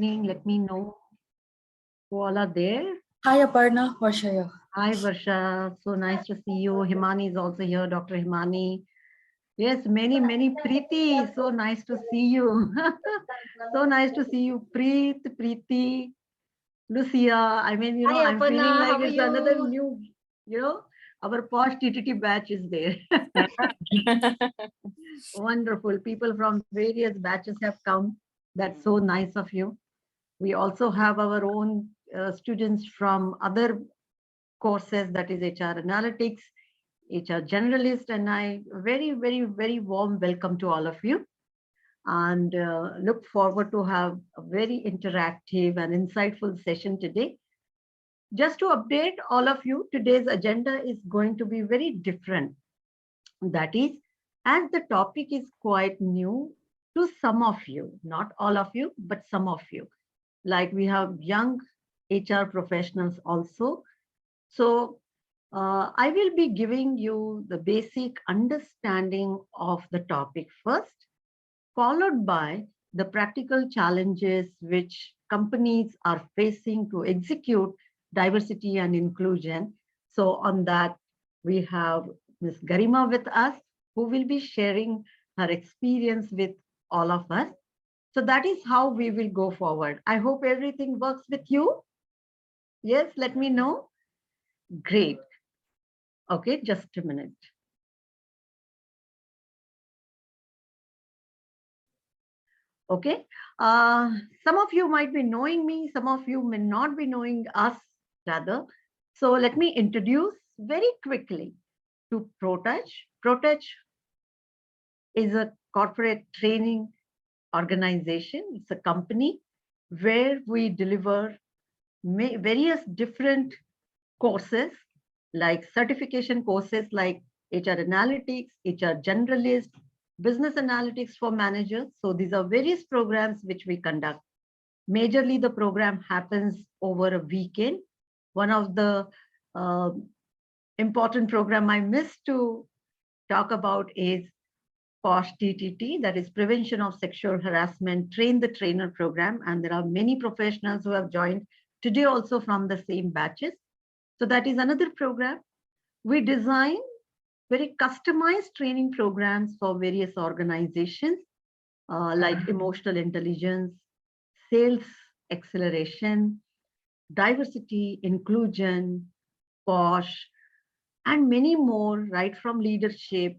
evening. Let me know who all are there. Hi, Aparna. Varsha. Hi, Varsha. So nice to see you. Himani is also here, Dr. Himani. Yes, many Preeti. So nice to see you. So nice to see you, Preeti, Lucia. I mean, Hi, I'm Aparna. feeling like How are it's another you? new, our POSH TTT batch is there. Wonderful. People from various batches have come. That's so nice of you. We also have our own students from other courses, that is HR Analytics, HR Generalist, and I very warm welcome to all of you, and look forward to have a very interactive and insightful session today. Just to update all of you, today's agenda is going to be very different. That is, as the topic is quite new to some of you, not all of you, but some of you. Like we have young HR professionals also. So I will be giving you the basic understanding of the topic first, followed by the practical challenges which companies are facing to execute diversity and inclusion. So on that, we have Ms. Garima with us, who will be sharing her experience with all of us. So that is how we will go forward. I hope everything works with you. Yes, let me know. Great. Okay, just a minute. Okay, some of you might be knowing me, some of you may not be knowing us rather. So let me introduce very quickly to ProTouch. ProTouch is a corporate training organization. It's a company where we deliver various different courses, like certification courses like HR Analytics, HR Generalist, Business Analytics for Managers. So these are various programs which we conduct. Majorly, the program happens over a weekend. One of the important program I missed to talk about is POSH TTT, that is Prevention of Sexual Harassment, Train the Trainer program. And there are many professionals who have joined today also from the same batches. So that is another program. We design very customized training programs for various organizations like emotional intelligence, sales acceleration, diversity, inclusion, POSH, and many more, right from leadership,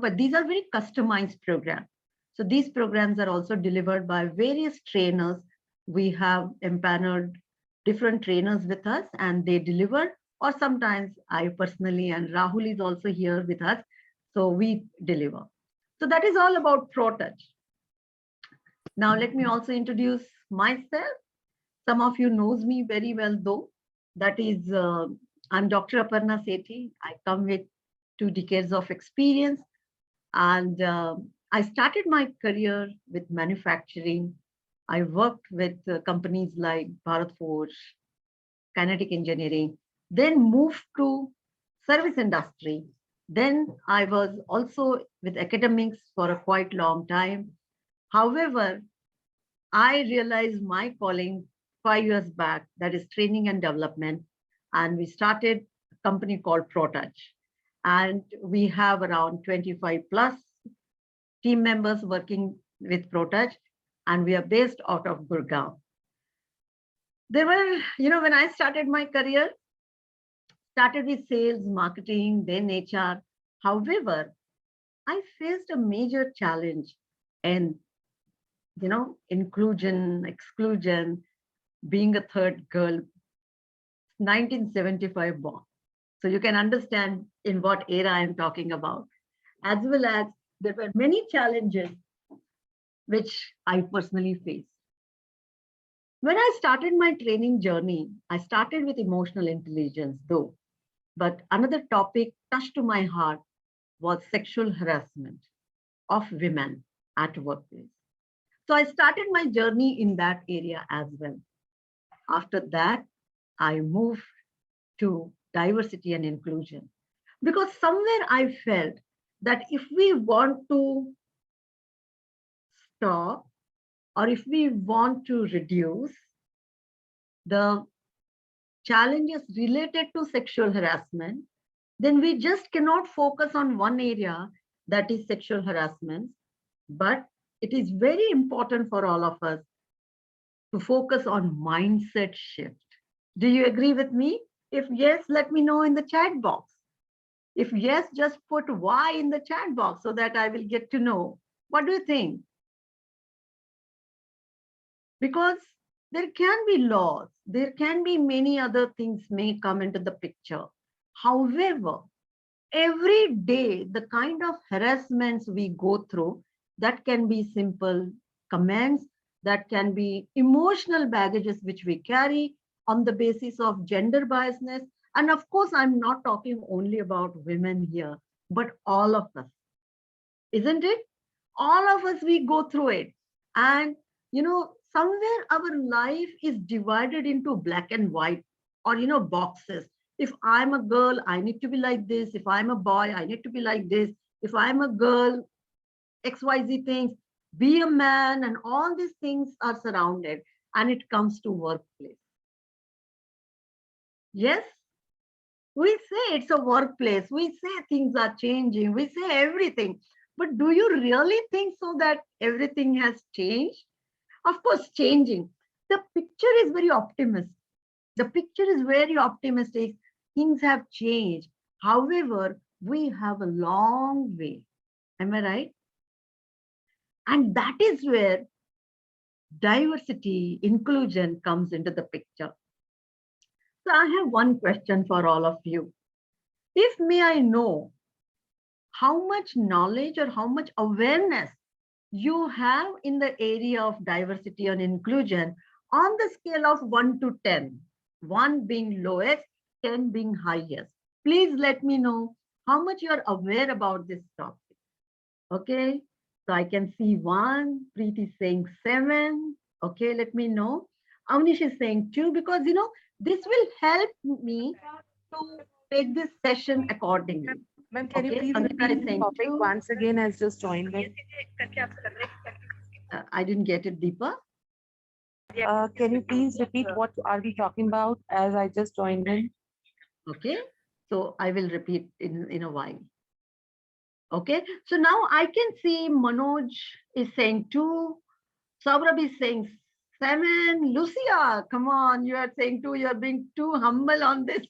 but these are very customized programs. So these programs are also delivered by various trainers. We have empaneled different trainers with us and they deliver, or sometimes I personally, and Rahul is also here with us, so we deliver. So that is all about ProTouch. Now let me also introduce myself. Some of you knows me very well though. That is, I'm Dr. Aparna Sethi. I come with 2 decades of experience, and I started my career with manufacturing. I worked with companies like Bharat Forge, Kinetic Engineering, then moved to service industry. Then I was also with academics for a quite long time. However, I realized my calling 5 years back, that is training and development. And we started a company called ProTouch. And we have around 25 plus team members working with ProTouch. And we are based out of Gurugram. There were, when I started my career, started with sales, marketing, then HR. However, I faced a major challenge in, inclusion, exclusion, being a third girl, 1975 born. So you can understand in what era I'm talking about, as well as there were many challenges which I personally faced. When I started my training journey, I started with emotional intelligence though, but another topic touched to my heart was sexual harassment of women at workplace. So I started my journey in that area as well. After that, I moved to diversity and inclusion because somewhere I felt that if we want to stop or if we want to reduce the challenges related to sexual harassment, then we just cannot focus on one area, that is sexual harassment, but it is very important for all of us to focus on mindset shift. Do you agree with me? If yes, let me know in the chat box. If yes, just put Y in the chat box so that I will get to know. What do you think? Because there can be laws, there can be many other things may come into the picture. However, every day, the kind of harassments we go through, that can be simple comments, that can be emotional baggages which we carry on the basis of gender biasness. And of course, I'm not talking only about women here, but all of us, isn't it? All of us, we go through it. And, somewhere our life is divided into black and white, or, boxes. If I'm a girl, I need to be like this. If I'm a boy, I need to be like this. If I'm a girl, XYZ things, be a man, and all these things are surrounded. And it comes to workplace. Yes, we say it's a workplace. We say things are changing. We say everything. But do you really think so that everything has changed? Of course, changing. The picture is very optimistic. The picture is very optimistic. Things have changed. However, we have a long way. Am I right? And that is where diversity, inclusion comes into the picture. So I have one question for all of you. If may I know how much knowledge or how much awareness you have in the area of diversity and inclusion on the scale of 1 to 10, 1 being lowest, 10 being highest. Please let me know how much you are aware about this topic. Okay, so I can see 1, Preeti is saying 7. Okay, let me know. Avnish is saying 2, because this will help me to take this session accordingly. Ma'am, can you Okay, please Sangeeta repeat is the saying topic 2. once again? As just joined in. I didn't get it, Deepa. Can you please repeat what are we talking about? As I just joined in. Okay, so I will repeat in a while. Okay, so now I can see Manoj is saying 2, Saurabh is saying 7, Lucia, come on, you are saying 2, you are being too humble on this.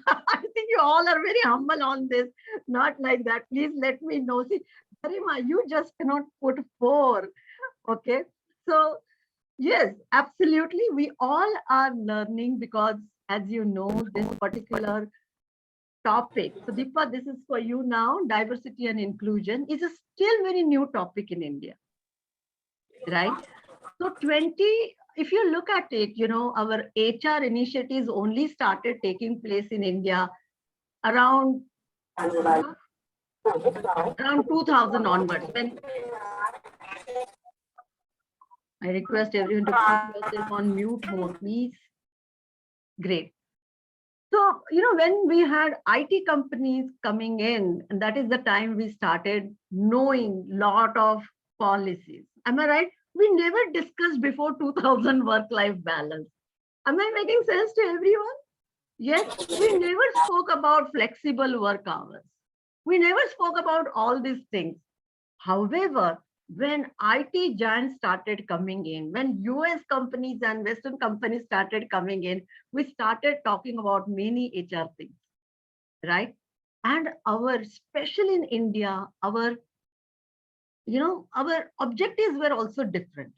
I think you all are very humble on this, not like that. Please let me know. See, Garima, you just cannot put 4. Okay, so yes, absolutely, we all are learning, because as you know, this particular topic. So Deepa, this is for you now. Diversity and inclusion is a still very new topic in India, right? So 20, if you look at it, our HR initiatives only started taking place in India around, around 2000 onwards. When I request everyone to keep yourself on mute mode, please. Great. So, when we had IT companies coming in, and that is the time we started knowing lot of policies. Am I right? We never discussed before 2000 work-life balance. Am I making sense to everyone? Yes, we never spoke about flexible work hours. We never spoke about all these things. However, when IT giants started coming in, when US companies and Western companies started coming in, we started talking about many HR things, right? And especially in India, our objectives were also different.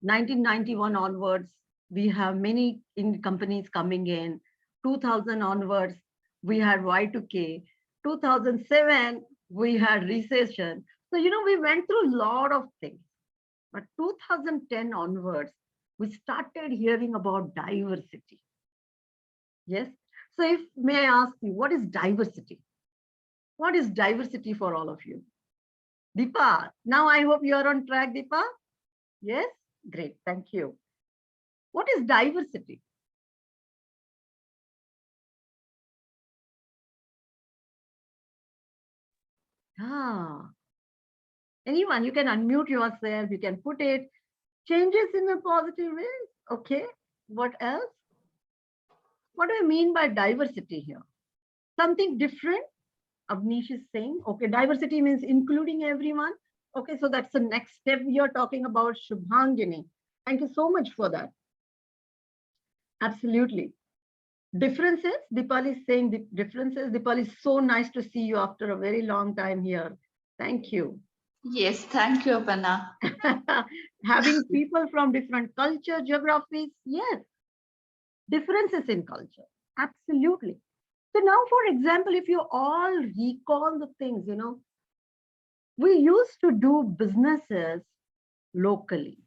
1991 onwards, we have many companies coming in. 2000 onwards, we had Y2K. 2007, we had recession. So, we went through a lot of things. But 2010 onwards, we started hearing about diversity. Yes. So, if may I ask you, what is diversity? What is diversity for all of you? Deepa, now I hope you are on track, Deepa. Yes. Great. Thank you. What is diversity? Ah, anyone, you can unmute yourself, you can put it. Changes in a positive way. Okay. What else? What do I mean by diversity here? Something different. Avnish is saying, okay, diversity means including everyone. Okay, so that's the next step we are talking about, Shubhangini. Thank you so much for that. Absolutely. Differences, Dipali is saying the differences. Dipali, so nice to see you after a very long time here. Thank you. Yes, thank you, Aparna. Having people from different culture, geographies, yes. Differences in culture, absolutely. So now, for example, if you all recall the things, we used to do businesses locally.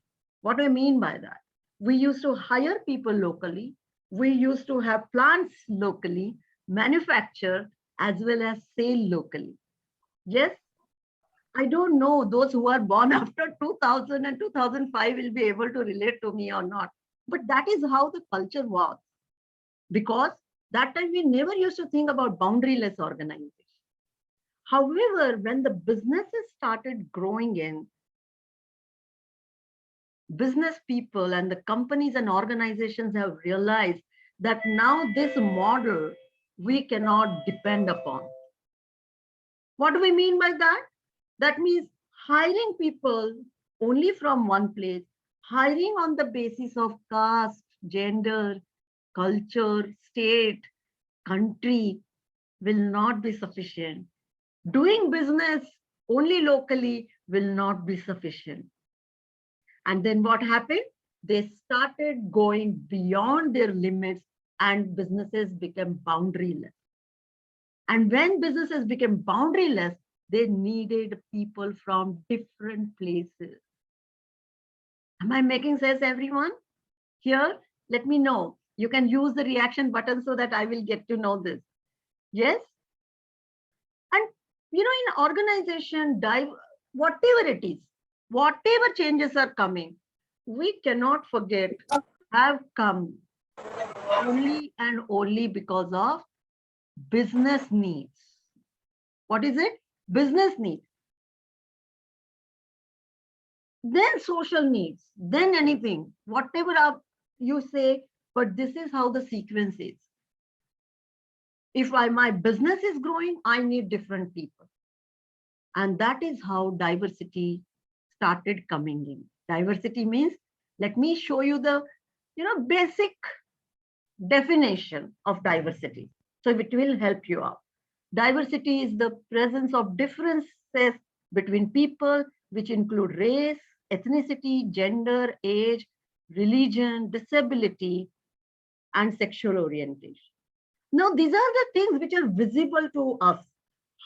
What do I mean by that? We used to hire people locally. We used to have plants locally, manufacture as well as sell locally. Yes, I don't know those who are born after 2000 and 2005 will be able to relate to me or not. But that is how the culture was. Because that time we never used to think about boundaryless organization. However, when the businesses started growing in, business people and the companies and organizations have realized that now this model we cannot depend upon. What do we mean by that? That means hiring people only from one place, hiring on the basis of caste, gender, culture, state, country will not be sufficient. Doing business only locally will not be sufficient. And then what happened? They started going beyond their limits and businesses became boundaryless. And when businesses became boundaryless, they needed people from different places. Am I making sense, everyone? Here, let me know. You can use the reaction button so that I will get to know this. Yes? And in organization, whatever it is, whatever changes are coming, we cannot forget have come only and only because of business needs. What is it? Business needs. Then social needs, then anything, whatever you say, but this is how the sequence is. If my business is growing, I need different people. And that is how diversity started coming in. Diversity means, let me show you the basic definition of diversity. So it will help you out. Diversity is the presence of differences between people, which include race, ethnicity, gender, age, religion, disability, and sexual orientation. Now, these are the things which are visible to us.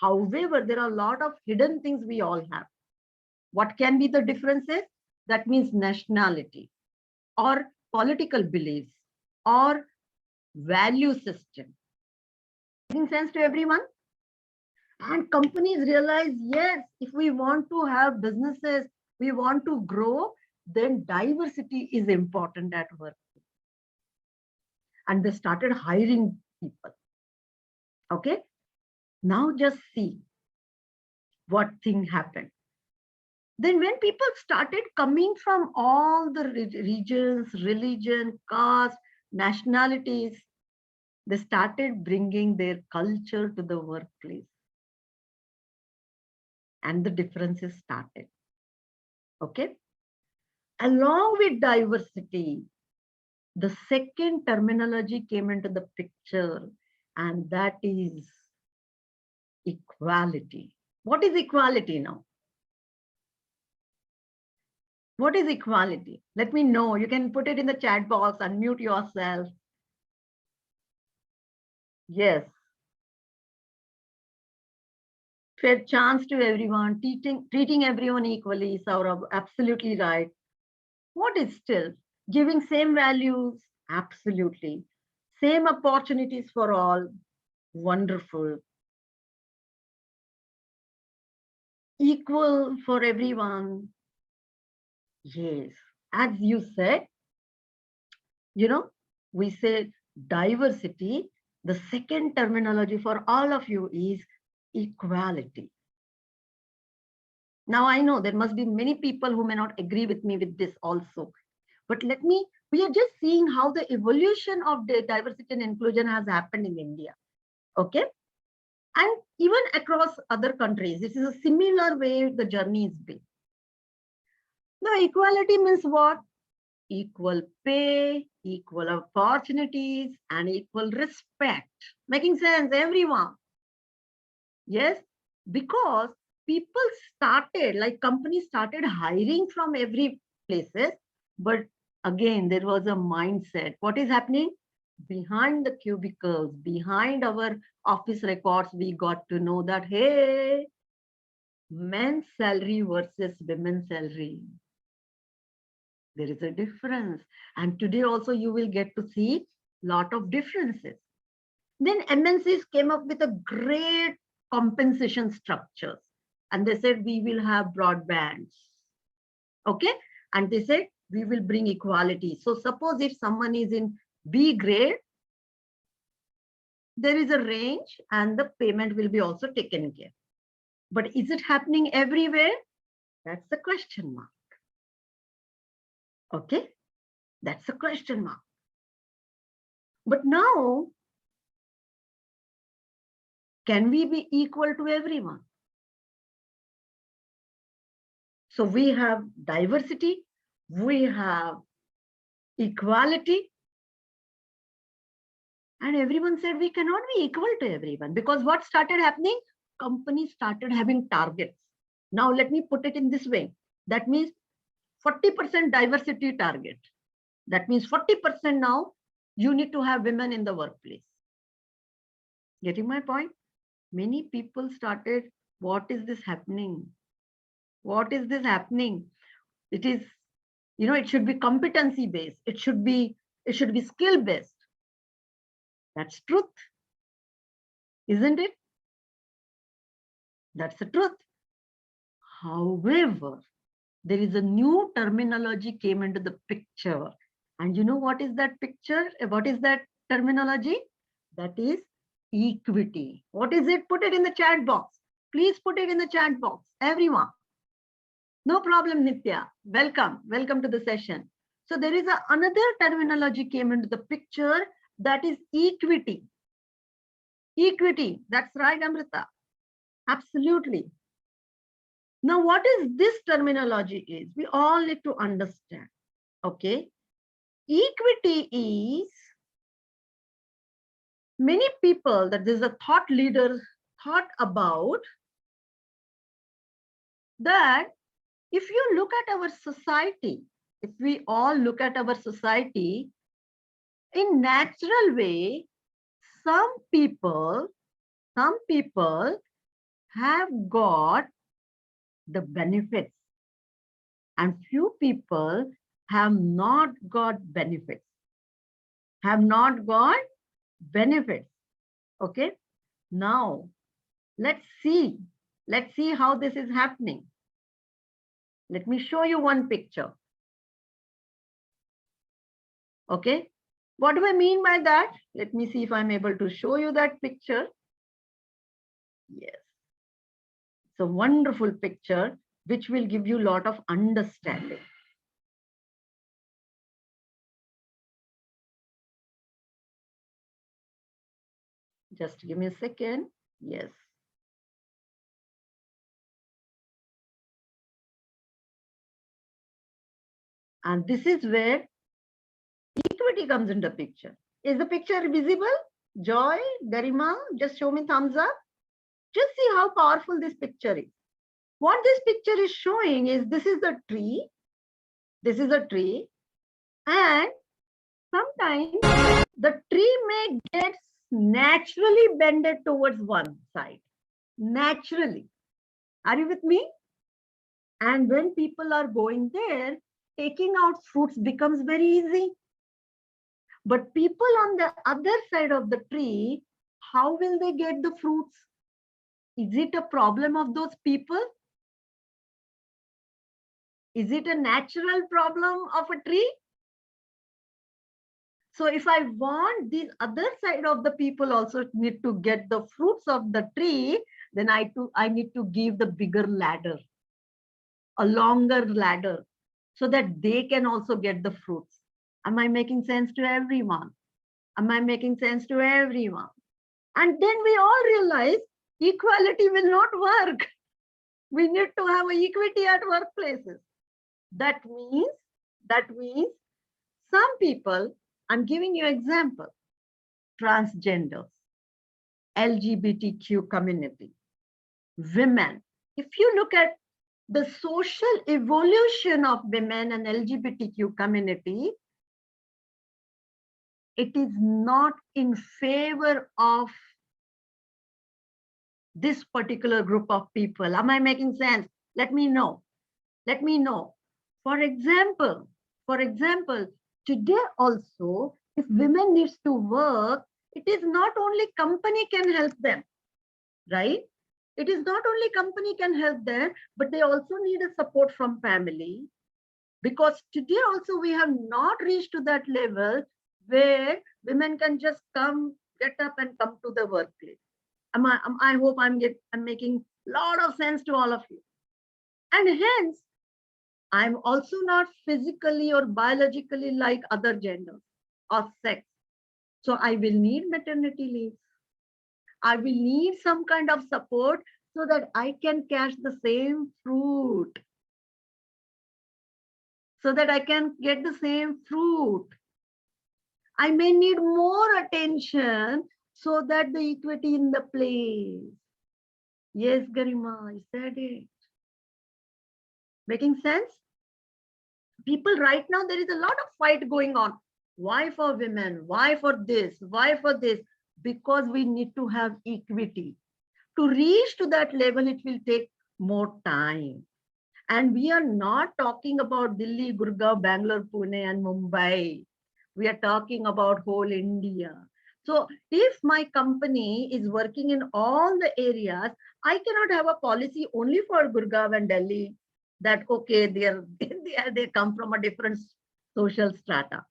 However, there are a lot of hidden things we all have. What can be the differences? That means nationality or political beliefs or value system. Making sense to everyone? And companies realize, yes, if we want to have businesses, we want to grow, then diversity is important at work. And they started hiring people. Okay. Now just see what thing happened. Then when people started coming from all the regions, religion, caste, nationalities, they started bringing their culture to the workplace. And the differences started. Okay. Along with diversity, the second terminology came into the picture, and that is equality. What is equality now? What is equality? Let me know. You can put it in the chat box, unmute yourself. Yes. Fair chance to everyone, treating everyone equally, Saurabh, absolutely right. What is still? Giving same values, absolutely. Same opportunities for all, wonderful. Equal for everyone, yes. As you said, we say diversity. The second terminology for all of you is equality. Now I know there must be many people who may not agree with me with this also. But we are just seeing how the evolution of the diversity and inclusion has happened in India. Okay. And even across other countries, this is a similar way the journey is been. Now, equality means what? Equal pay, equal opportunities, and equal respect. Making sense, everyone? Yes, because people started, like companies started hiring from every places, but again, there was a mindset. What is happening? Behind the cubicles, behind our office records, we got to know that, hey, men's salary versus women's salary. There is a difference. And today also you will get to see lot of differences. Then MNCs came up with a great compensation structures. And they said, we will have broadbands. Okay. And they said, we will bring equality. So suppose if someone is in B grade, there is a range and the payment will be also taken care. But is it happening everywhere? That's the question mark. Okay. That's a question mark. But now, can we be equal to everyone? So we have diversity, we have equality, and everyone said we cannot be equal to everyone, because what started happening? Companies started having targets. Now let me put it in this way. That means 40% diversity target. That means 40% now you need to have women in the workplace. Getting my point? Many people started, what is this happening? What is this happening? It is, it should be competency based. It should be skill based. That's truth. Isn't it? That's the truth. However, there is a new terminology came into the picture. And you know what is that picture? What is that terminology? That is equity. What is it? Put it in the chat box. Please put it in the chat box. Everyone. No problem, Nitya. Welcome. Welcome to the session. So there is another terminology came into the picture, that is equity. Equity. That's right, Amrita. Absolutely. Now, what is this terminology is? We all need to understand. Okay. Equity is, many people, that there's a thought leader thought about that if you look at our society, if we all look at our society, in natural way, some people have got the benefits and few people have not got benefits. Okay. Now, let's see how this is happening. Let me show you one picture. Okay. What do I mean by that? Let me see if I'm able to show you that picture. Yes. It's a wonderful picture, which will give you a lot of understanding. Just give me a second. Yes. And this is where equity comes into picture. Is the picture visible? Joy, Garima, just show me thumbs up. Just see how powerful this picture is. What this picture is showing is, this is a tree. This is a tree. And sometimes the tree may get naturally bended towards one side. Naturally. Are you with me? And when people are going there, taking out fruits becomes very easy. But people on the other side of the tree, how will they get the fruits? Is it a problem of those people? Is it a natural problem of a tree? So if I want this other side of the people also need to get the fruits of the tree, then I need to give the bigger ladder. a longer ladder so that they can also get the fruits. Am I making sense to everyone? Am I making sense to everyone? And then we all realize equality will not work. We need to have equity at workplaces. That means some people, I'm giving you example, transgenders, LGBTQ community, women. If you look at the social evolution of women and LGBTQ community, it is not in favor of this particular group of people. Am I making sense? Let me know. Let me know. For example, today also, if women needs to work, it is not only company can help them, right? It is not only company can help them, but they also need a support from family. Because today also we have not reached to that level where women can just come, get up and come to the workplace. I hope I'm making a lot of sense to all of you. And hence, I'm also not physically or biologically like other genders or sex. So I will need maternity leave. I will need some kind of support so that I can catch the same fruit. So that I can get the same fruit. I may need more attention so that the equity in the place. Yes, Garima, I said it. Making sense? People right now, there is a lot of fight going on. Why for women? Why for this? Why for this? Because we need to have equity. To reach to that level, it will take more time. And we are not talking about Delhi, Gurugram, Bangalore, Pune, and Mumbai. We are talking about whole India. So if my company is working in all the areas, I cannot have a policy only for Gurugram and Delhi that, okay, they come from a different social strata.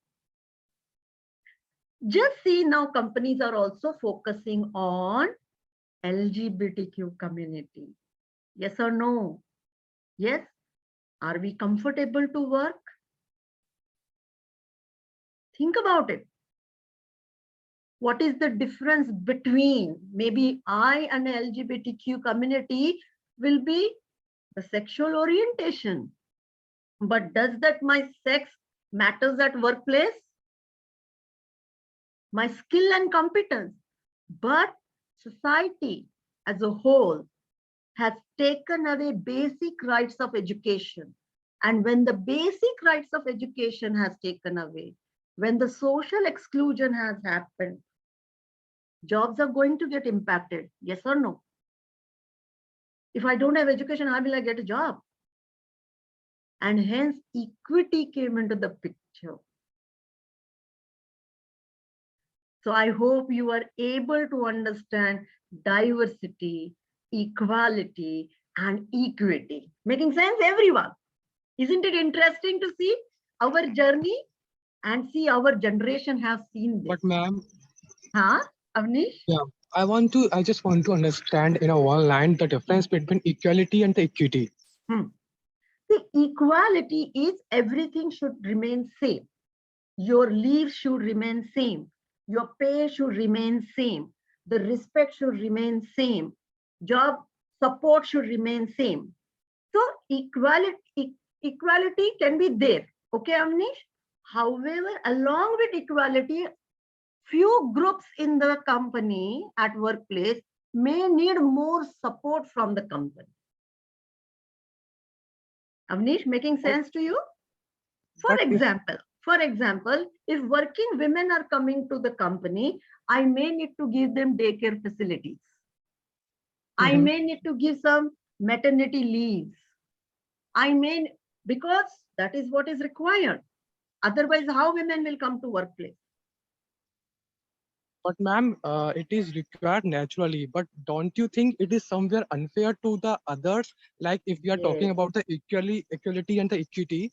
Just see now companies are also focusing on LGBTQ community. Yes or no? Yes. Are we comfortable to work? Think about it. What is the difference between maybe I and the LGBTQ community will be the sexual orientation. But does that my sex matters at workplace? My skill and competence. But society as a whole has taken away basic rights of education. And when the basic rights of education has taken away, when the social exclusion has happened, jobs are going to get impacted. Yes or no? If I don't have education, how will I get a job? And hence equity came into the picture. So I hope you are able to understand diversity, equality, and equity. Making sense, everyone? Isn't it interesting to see our journey and see our generation have seen this? But ma'am, Huh, Avnish? yeah, I just want to understand in a one line the difference between equality and the equity. The equality is everything should remain same. Your leave should remain same. Your pay should remain same. The respect should remain same. Job support should remain same. So equality can be there. Okay, Amnish? However, along with equality, few groups in the company at workplace may need more support from the company. Avnish, making sense to you? For example, if working women are coming to the company, I may need to give them daycare facilities. I may need to give some maternity leaves. Because that is what is required. Otherwise, how women will come to workplace? But ma'am, it is required naturally. But don't you think it is somewhere unfair to the others? Like if we are talking about the equality and the equity,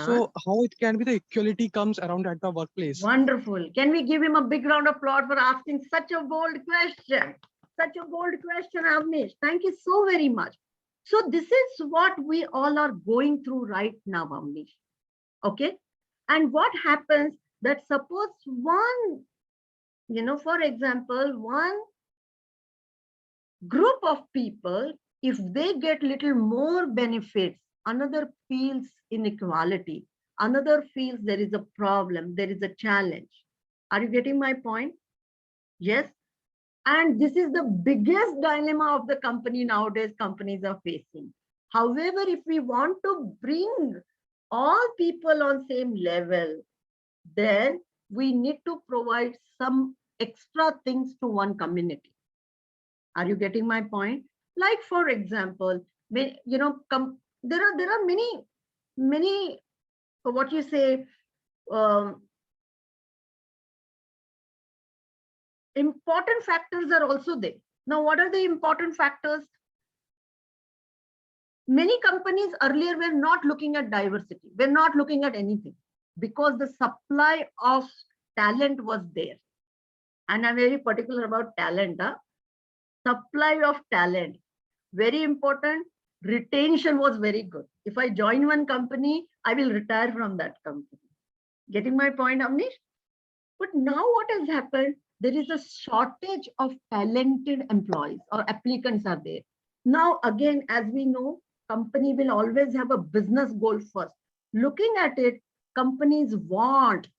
so how it can be the equality comes around at the workplace? Wonderful. Can we give him a big round of applause for asking such a bold question? Such a bold question, Avnish. Thank you so very much. So this is what we all are going through right now, Amnish. Okay. And what happens that suppose one, for example, one group of people, if they get little more benefits, another feels inequality, another feels there is a problem, there is a challenge. Are you getting my point? Yes. And this is the biggest dilemma of the company nowadays companies are facing. However, if we want to bring all people on same level, then we need to provide some extra things to one community. Are you getting my point? Like, for example, there are many what you say important factors are also there. Now, what are the important factors? Many companies earlier were not looking at diversity, were not looking at anything because the supply of talent was there. And I'm very particular about talent. Supply of talent, very important. Retention was very good. If I join one company, I will retire from that company. Getting my point, Amnish? But now what has happened? There is a shortage of talented employees or applicants are there. Now, again, as we know, company will always have a business goal first. Looking at it, companies want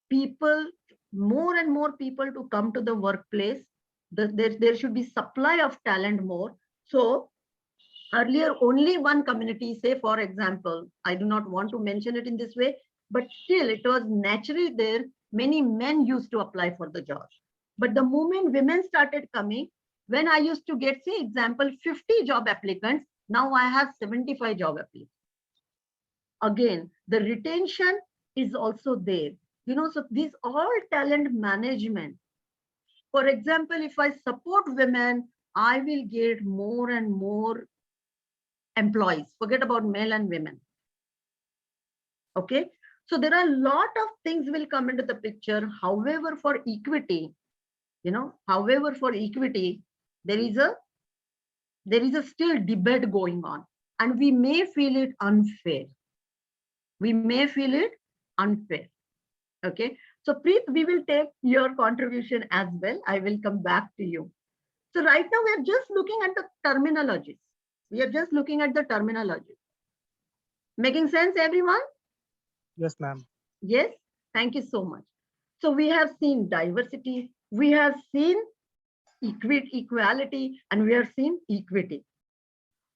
people, more and more people to come to the workplace. There should be supply of talent more. So earlier, only one community, say, for example, I do not want to mention it in this way, but still it was naturally there. Many men used to apply for the job. But the moment women started coming, when I used to get, say, example, 50 job applicants, now I have 75 job applicants. Again, the retention is also there. So these all talent management. For example, if I support women, I will get more and more employees. Forget about male and women. Okay. So there are a lot of things will come into the picture. However, for equity, there is a still debate going on, and we may feel it unfair. We may feel it unfair. Okay. So Preet, we will take your contribution as well. I will come back to you. So right now we are just looking at the terminologies. Making sense, everyone? Yes, ma'am. Yes. Thank you so much. So we have seen diversity, we have seen equality, and we have seen equity.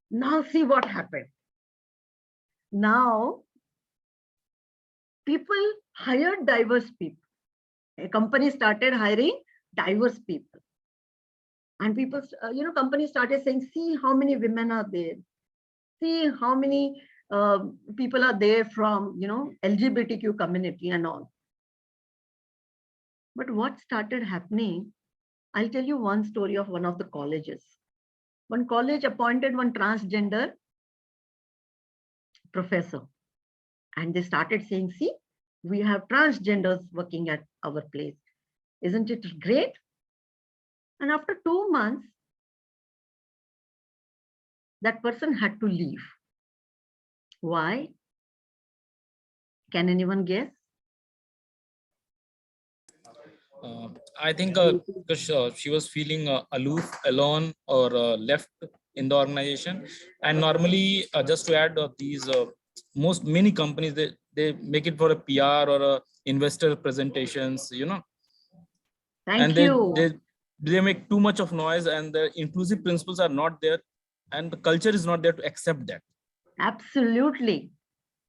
Now see what happened. Now people hired diverse people. A company started hiring diverse people. And people, companies started saying, see how many women are there. See how many people are there from, LGBTQ community and all. But what started happening, I'll tell you one story of one of the colleges. One college appointed one transgender professor. And they started saying, see, we have transgenders working at our place. Isn't it great? And after 2 months, that person had to leave. Why? Can anyone guess? I think because she was feeling aloof, alone, or left in the organization. And normally, just to add, these many companies they make it for a PR or a investor presentations, Thank you. They make too much of noise, and the inclusive principles are not there, and the culture is not there to accept that. Absolutely.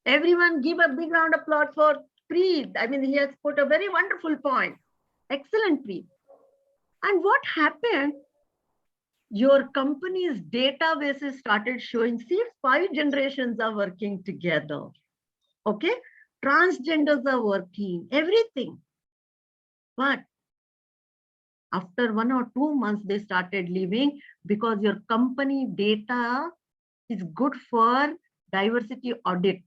Everyone give a big round of applause for Preet. I mean, he has put a very wonderful point. Excellent, Preet. And what happened? Your company's databases started showing, see, 5 generations are working together. Okay? Transgenders are working, everything. But after 1 or 2 months, they started leaving because your company data is good for diversity audit.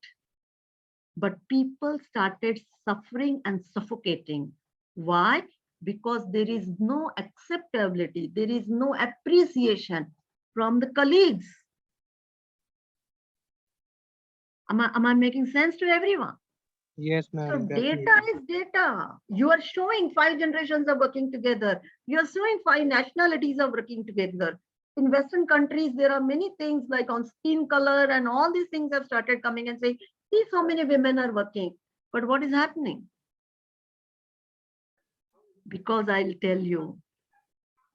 But people started suffering and suffocating. Why? Because there is no acceptability, there is no appreciation from the colleagues. Am I making sense to everyone? Yes, So ma'am. data is data. You are showing 5 generations are working together. You are showing 5 nationalities are working together. In Western countries, there are many things like on skin color and all these things have started coming and saying, see how many women are working. But what is happening? Because I'll tell you,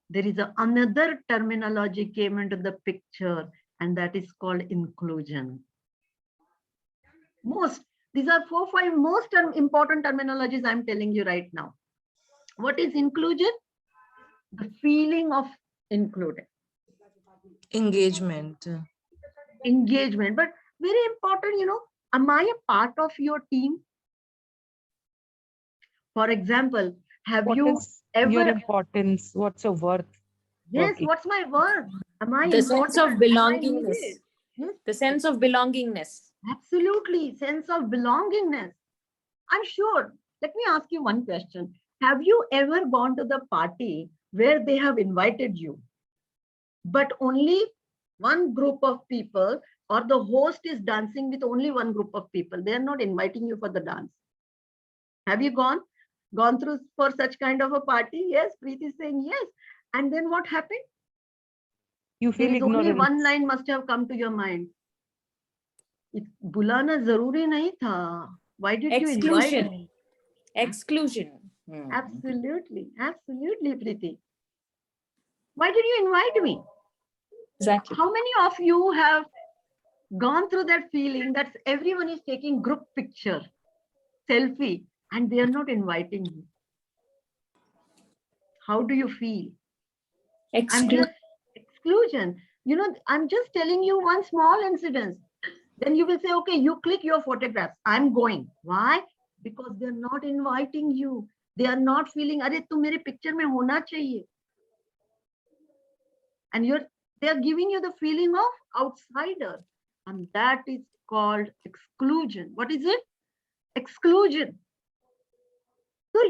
there is another terminology came into the picture, and that is called inclusion. These are 4-5 most important terminologies I'm telling you right now. What is inclusion? The feeling of included. Engagement. Engagement, but very important, am I a part of your team? For example, have What you is your ever, importance? What's your worth? yes, working? what's my worth? Am I The sense important? of Am I belongingness. needed? Yes, The sense of belongingness. absolutely, sense of belongingness. I'm sure. Let me ask you one question. Have you ever gone to the party where they have invited you, but only one group of people, or the host is dancing with only one group of people? They are not inviting you for the dance. Have you gone through for such kind of a party? Yes, Preeti is saying yes. And then what happened? You There feel is only ignorant. one line must have come to your mind. बुलाना जरूरी नहीं था. Why did you invite Exclusion. me? Exclusion. Absolutely, Preeti. Why did you invite me? Exactly. How many of you have gone through that feeling that everyone is taking group picture, selfie, and they are not inviting you? How do you feel? Exclusion. I'm just telling you one small incident. Then you will say, okay, you click your photographs. I'm going. Why? Because they're not inviting you. They are not feeling, अरे तू मेरे picture में होना चाहिए. And they are giving you the feeling of outsider. And that is called exclusion. What is it? Exclusion. So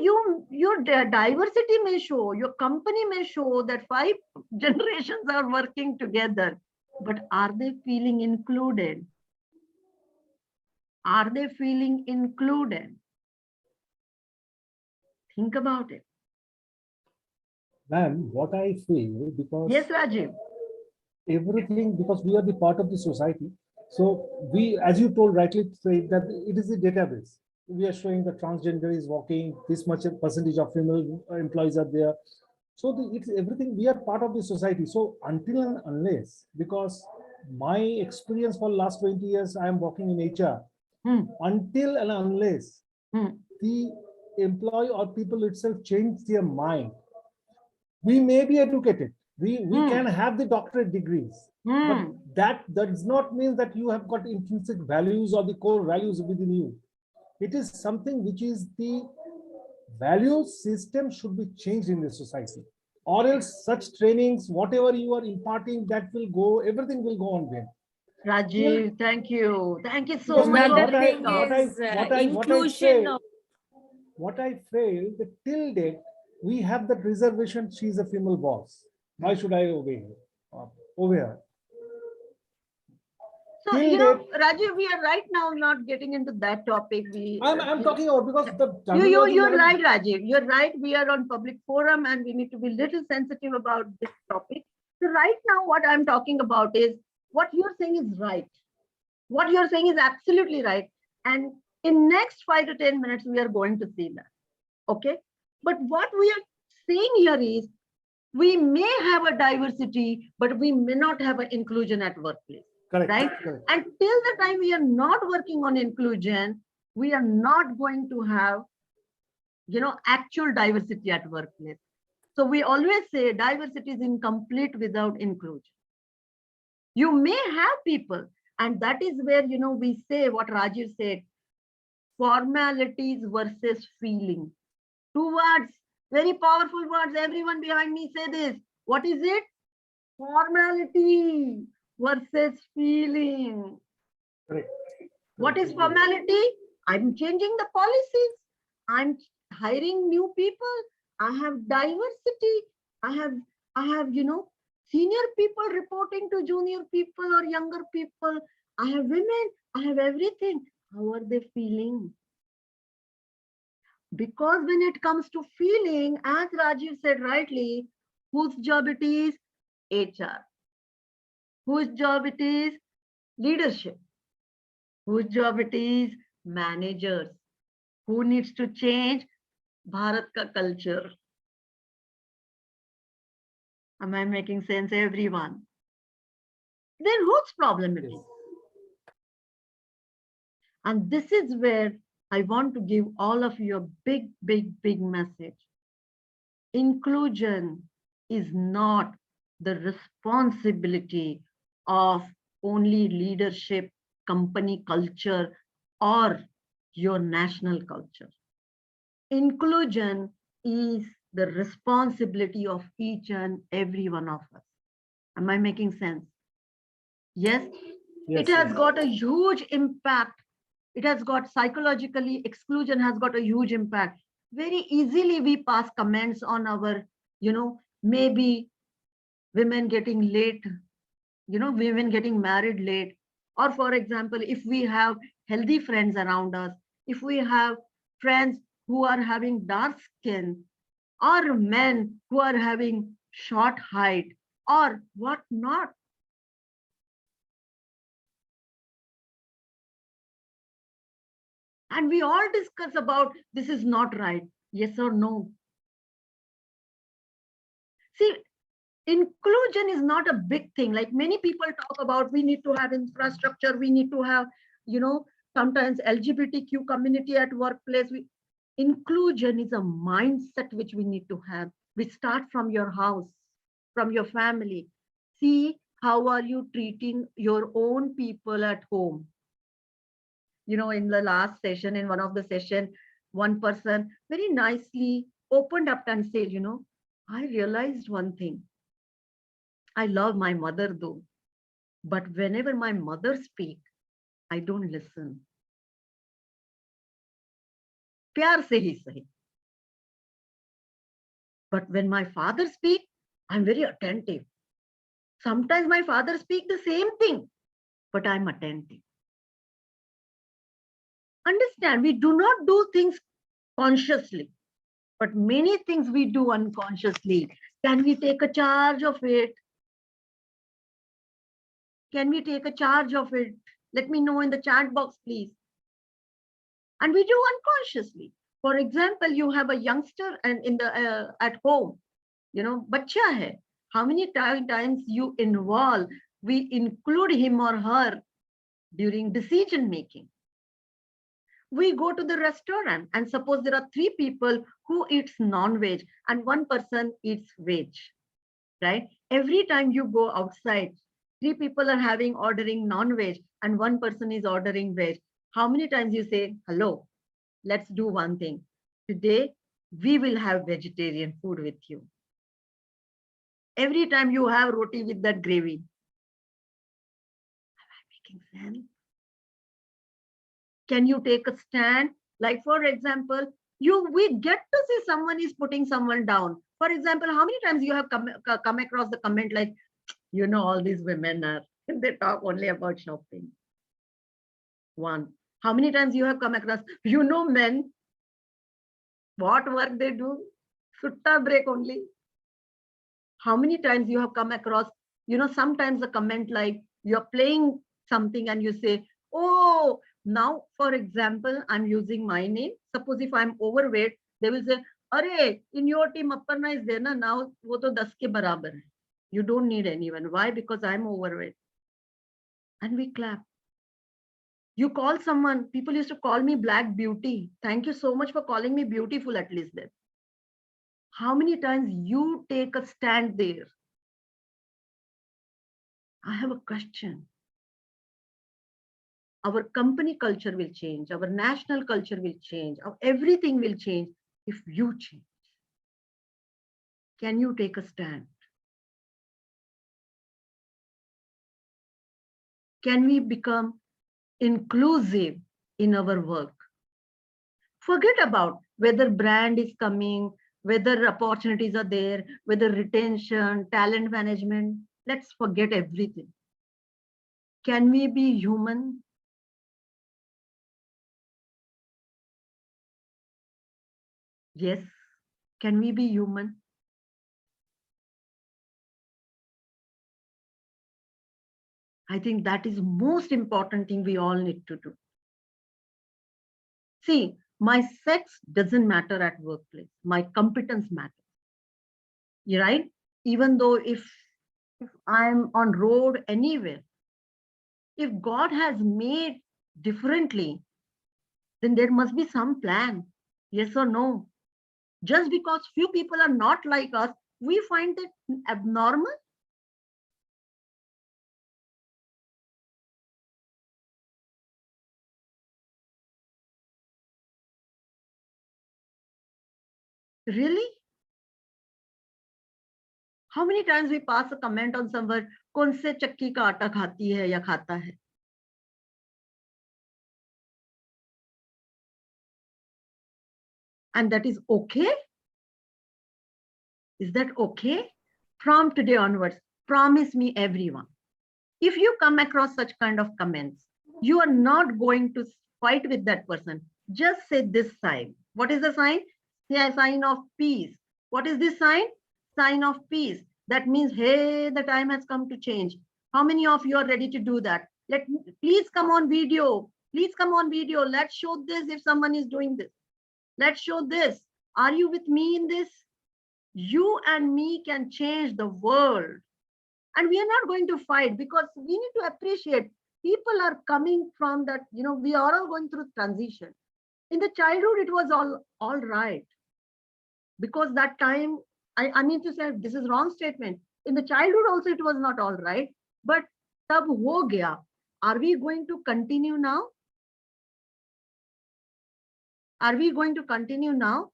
your diversity may show, your company may show that 5 generations are working together, but are they feeling included? Are they feeling included? Think about it. Ma'am, what I feel, because Yes, Rajiv. everything, because we are the part of the society. So we, as you told rightly, say that it is a database. We are showing the transgender is working, this much percentage of female employees are there. So it's everything, we are part of the society. So until and unless, because my experience for last 20 years, I am working in HR. Until and unless the employee or people itself change their mind, we may be educated. We can have the doctorate degrees, but that does not mean that you have got intrinsic values or the core values within you. It is something which is the value system should be changed in the society, or else such trainings, whatever you are imparting, that will go, everything will go on then. Rajiv, thank you. Thank you so Because much. Inclusion. What I fail, that till date, we have that reservation, she is a female boss. Why should I obey her? Over her? So, Rajiv, we are right now not getting into that topic. I'm talking about, because the you're right, Rajiv. You're right. We are on public forum and we need to be little sensitive about this topic. So right now, what I'm talking about is what you're saying is right. What you're saying is absolutely right. And in next 5 to 10 minutes, we are going to see that. Okay. But what we are saying here is we may have a diversity, but we may not have an inclusion at workplace. Correct. Right? Correct. And till the time we are not working on inclusion, we are not going to have, actual diversity at workplace. So we always say diversity is incomplete without inclusion. You may have people, and that is where, we say what Rajiv said, formalities versus feeling. 2 words, very powerful words. Everyone behind me say this. What is it? Formality versus feeling. Correct. What is formality? I'm changing the policies. I'm hiring new people. I have diversity. I have, senior people reporting to junior people or younger people. I have women. I have everything. How are they feeling? Because when it comes to feeling, as Rajiv said rightly, whose job it is? HR. Whose job it is? Leadership. Whose job it is? Managers. Who needs to change? Bharat ka culture. Am I making sense, everyone? Then whose problem it is? And this is where I want to give all of you a big, big, big message. Inclusion is not the responsibility of only leadership, company culture, or your national culture. Inclusion is the responsibility of each and every one of us. Am I making sense? Yes, Yes, it has yes. got a huge impact. It has got psychologically, exclusion has got a huge impact. Very easily we pass comments on our, maybe women getting late, women getting married late. Or for example, if we have healthy friends around us, if we have friends who are having dark skin, or men who are having short height, or what not. And we all discuss about this is not right, yes or no. See, inclusion is not a big thing. Like many people talk about, we need to have infrastructure, we need to have, sometimes LGBTQ community at workplace. Inclusion is a mindset which we need to have. We start from your house, from your family. See, how are you treating your own people at home? In the last session, in one of the session, one person very nicely opened up and said, I realized one thing. I love my mother though, but whenever my mother speaks, I don't listen. प्यार से ही सही. But when my father speaks, I'm very attentive. Sometimes my father speaks the same thing, but I'm attentive. Understand, we do not do things consciously, but many things we do unconsciously. Can we take a charge of it? Can we take a charge of it? Let me know in the chat box, please. And we do unconsciously. For example, you have a youngster and in the at home, bachcha hai. How many times you involve, we include him or her during decision making. We go to the restaurant and suppose there are 3 people who eats non-veg and 1 person eats veg, right? Every time you go outside, 3 people are ordering non-veg and 1 person is ordering veg. How many times you say, hello, let's do one thing. Today, we will have vegetarian food with you. Every time you have roti with that gravy. Am I making sense? Can you take a stand? Like, for example, we get to see someone is putting someone down. For example, how many times you have come across the comment like, all these women are, they talk only about shopping. 1. How many times you have come across, men, what work they do? Sutta break only. How many times you have come across, sometimes a comment like you're playing something and you say, oh, now, for example, I'm using my name. Suppose if I'm overweight, they will say, Arey, in your team, Aparna is there, na? Now, wo to 10 ke barabar hai. You don't need anyone. Why? Because I'm overweight. And we clap. You call someone, people used to call me Black Beauty. Thank you so much for calling me beautiful, at least then. How many times you take a stand there? I have a question. Our company culture will change. Our national culture will change. Everything will change if you change. Can you take a stand? Can we become inclusive in our work? Forget about whether brand is coming, whether opportunities are there, whether retention, talent management. Let's forget everything. Can we be human? Yes. Can we be human? I think that is most important thing we all need to do. See, my sex doesn't matter at workplace. My competence matters. You're right. Even though if I'm on road anywhere, if God has made differently, then there must be some plan. Yes or no? Just because few people are not like us, we find that abnormal. Really? How many times we pass a comment on someone, कौन से चक्की का आटा खाती है या खाता है? And that is okay? Is that okay? From today onwards, promise me everyone. If you come across such kind of comments, you are not going to fight with that person. Just say this sign. What is the sign? Say a sign of peace. What is this sign? Sign of peace. That means, hey, the time has come to change. How many of you are ready to do that? Please come on video. Please come on video. Let's show this if someone is doing this. Let's show this. Are you with me in this? You and me can change the world. And we are not going to fight, because we need to appreciate people are coming from that, we are all going through transition. In the childhood, it was all right. Because that time, I mean to say, this is wrong statement. In the childhood also, it was not all right. But tab ho gaya. Are we going to continue now? Are we going to continue now?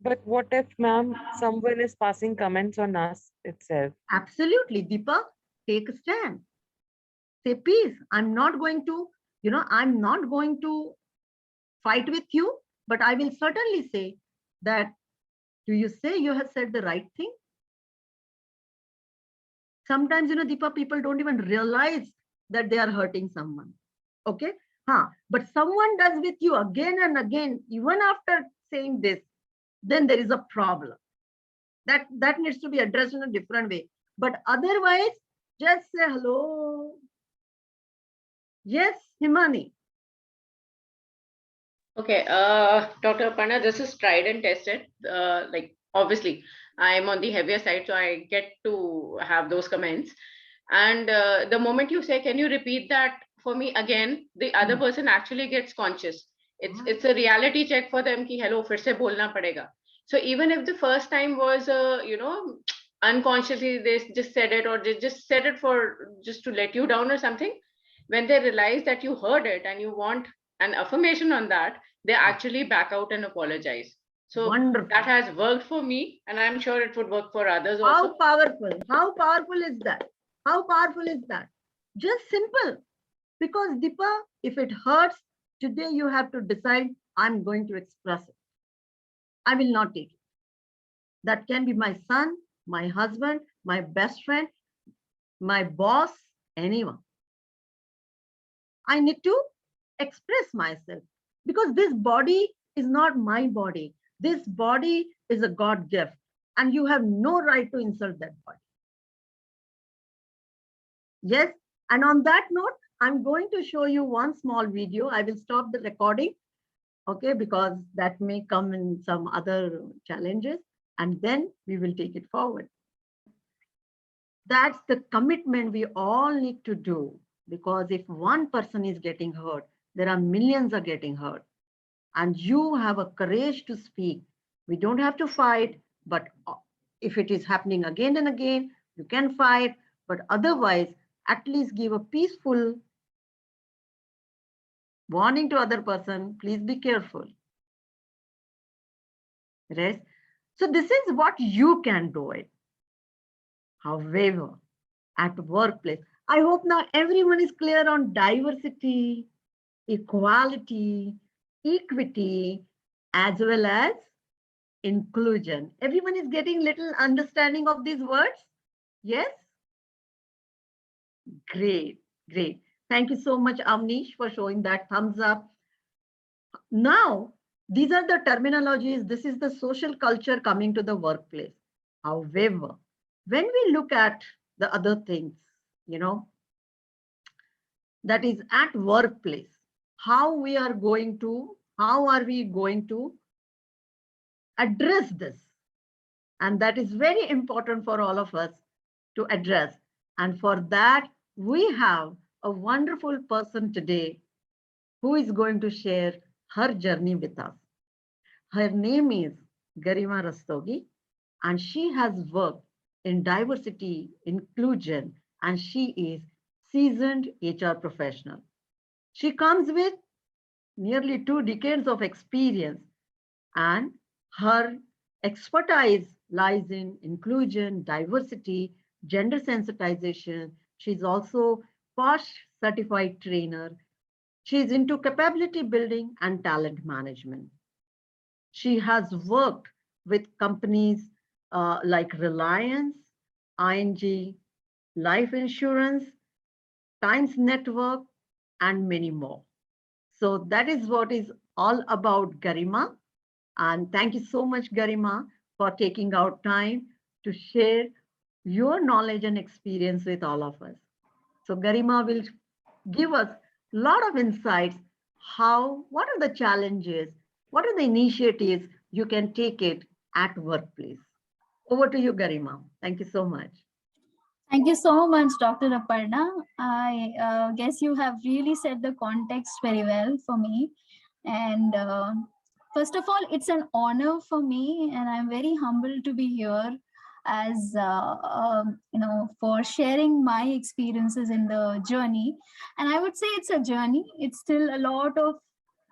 But what if, ma'am, someone is passing comments on us itself? Absolutely, Deepa, take a stand. Say peace. I'm not going to, I'm not going to fight with you, but I will certainly say that, do you say you have said the right thing? Sometimes, Deepa, people don't even realize that they are hurting someone. Okay? But someone does with you again and again, even after saying this, then there is a problem. That needs to be addressed in a different way. But otherwise, just say hello. Yes, Himani. Okay, Dr. Aparna, this is tried and tested. Like, obviously, I'm on the heavier side, so I get to have those comments. And the moment you say, can you repeat that for me again, the other person actually gets conscious. It's a reality check for them ki hello, fir se bolna padega. So even if the first time was, unconsciously they just said it, or they just said it for just to let you down or something, when they realize that you heard it and you want an affirmation on that, they actually back out and apologize. So Wonderful. that has worked for me, and I'm sure it would work for others How also. powerful? How powerful is that? How powerful is that? Just simple. Because Deepa, if it hurts, today you have to decide, I'm going to express it. I will not take it. That can be my son, my husband, my best friend, my boss, anyone. I need to express myself, because this body is not my body. This body is a God gift, and you have no right to insult that body. Yes, and on that note, I'm going to show you one small video. I will stop the recording, okay, because that may come in some other challenges, and then we will take it forward. That's the commitment we all need to do, because if one person is getting hurt, there are millions are getting hurt. And you have a courage to speak. We don't have to fight, but if it is happening again and again, you can fight, but otherwise, at least give a peaceful warning to other person, please be careful. Right? So this is what you can do it. However, at workplace, I hope now everyone is clear on diversity, equality, equity, as well as inclusion. Everyone is getting little understanding of these words? Yes? Great, great. Thank you so much, Amnish, for showing that thumbs up. Now, these are the terminologies. This is the social culture coming to the workplace. However, when we look at the other things, that is at workplace, how are we going to address this? And that is very important for all of us to address. And for that, we have a wonderful person today who is going to share her journey with us. Her name is Garima Rastogi, and she has worked in diversity, inclusion, and she is seasoned HR professional. She comes with nearly 2 decades of experience, and her expertise lies in inclusion, diversity, gender sensitization. She's also POSH certified trainer. She's into capability building and talent management. She has worked with companies like Reliance, ING, Life Insurance, Times Network, and many more. So that is what is all about Garima. And thank you so much, Garima, for taking out time to share your knowledge and experience with all of us. So Garima will give us a lot of insights. What are the challenges? What are the initiatives you can take it at workplace? Over to you, Garima. Thank you so much. Thank you so much, Dr. Aparna. I guess you have really set the context very well for me. And first of all, it's an honor for me, and I'm very humbled to be here as for sharing my experiences in the journey. And I would say it's a journey. It's still a lot of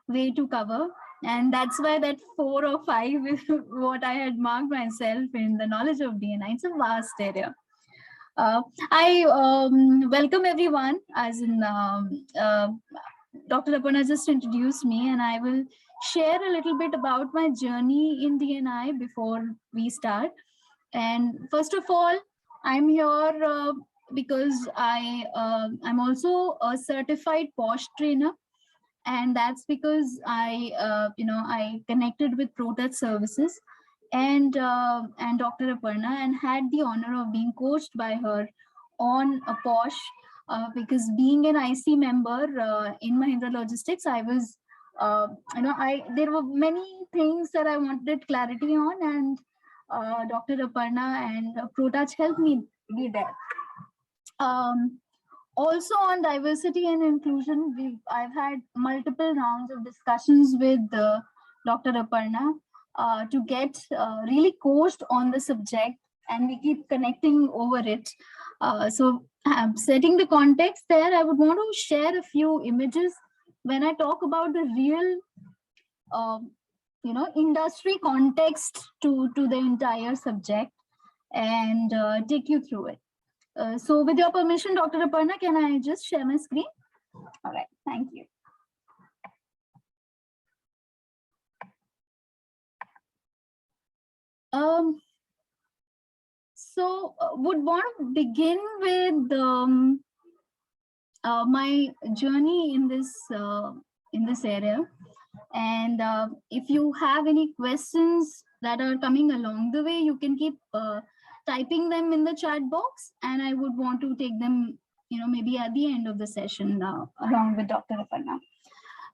way to cover, and that's why that 4 or 5 is what I had marked myself in the knowledge of D&I. It's a vast area. I welcome everyone, as in Dr. Aparna just introduced me, and I will share a little bit about my journey in D&I before we start. And first of all, I'm here because I'm also a certified POSH trainer, and that's because I connected with ProTouch Services and Dr. Aparna, and had the honor of being coached by her on a POSH, because being an IC member in Mahindra Logistics, I was, there were many things that I wanted clarity on, and Dr. Aparna and ProTouch helped me be there. Also on diversity and inclusion, I've had multiple rounds of discussions with Dr. Aparna to get really coached on the subject, and we keep connecting over it. So setting the context there, I would want to share a few images when I talk about the real industry context to the entire subject, and take you through it. So with your permission, Dr. Aparna, can I just share my screen? All right, thank you. So would want to begin with my journey in this area. And if you have any questions that are coming along the way, you can keep typing them in the chat box, and I would want to take them, maybe at the end of the session along with Dr. Aparna.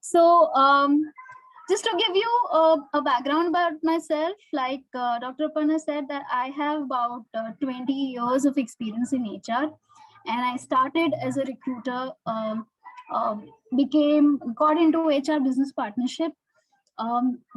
So just to give you a background about myself, like Dr. Aparna said, that I have about 20 years of experience in HR, and I started as a recruiter, got into HR business partnership,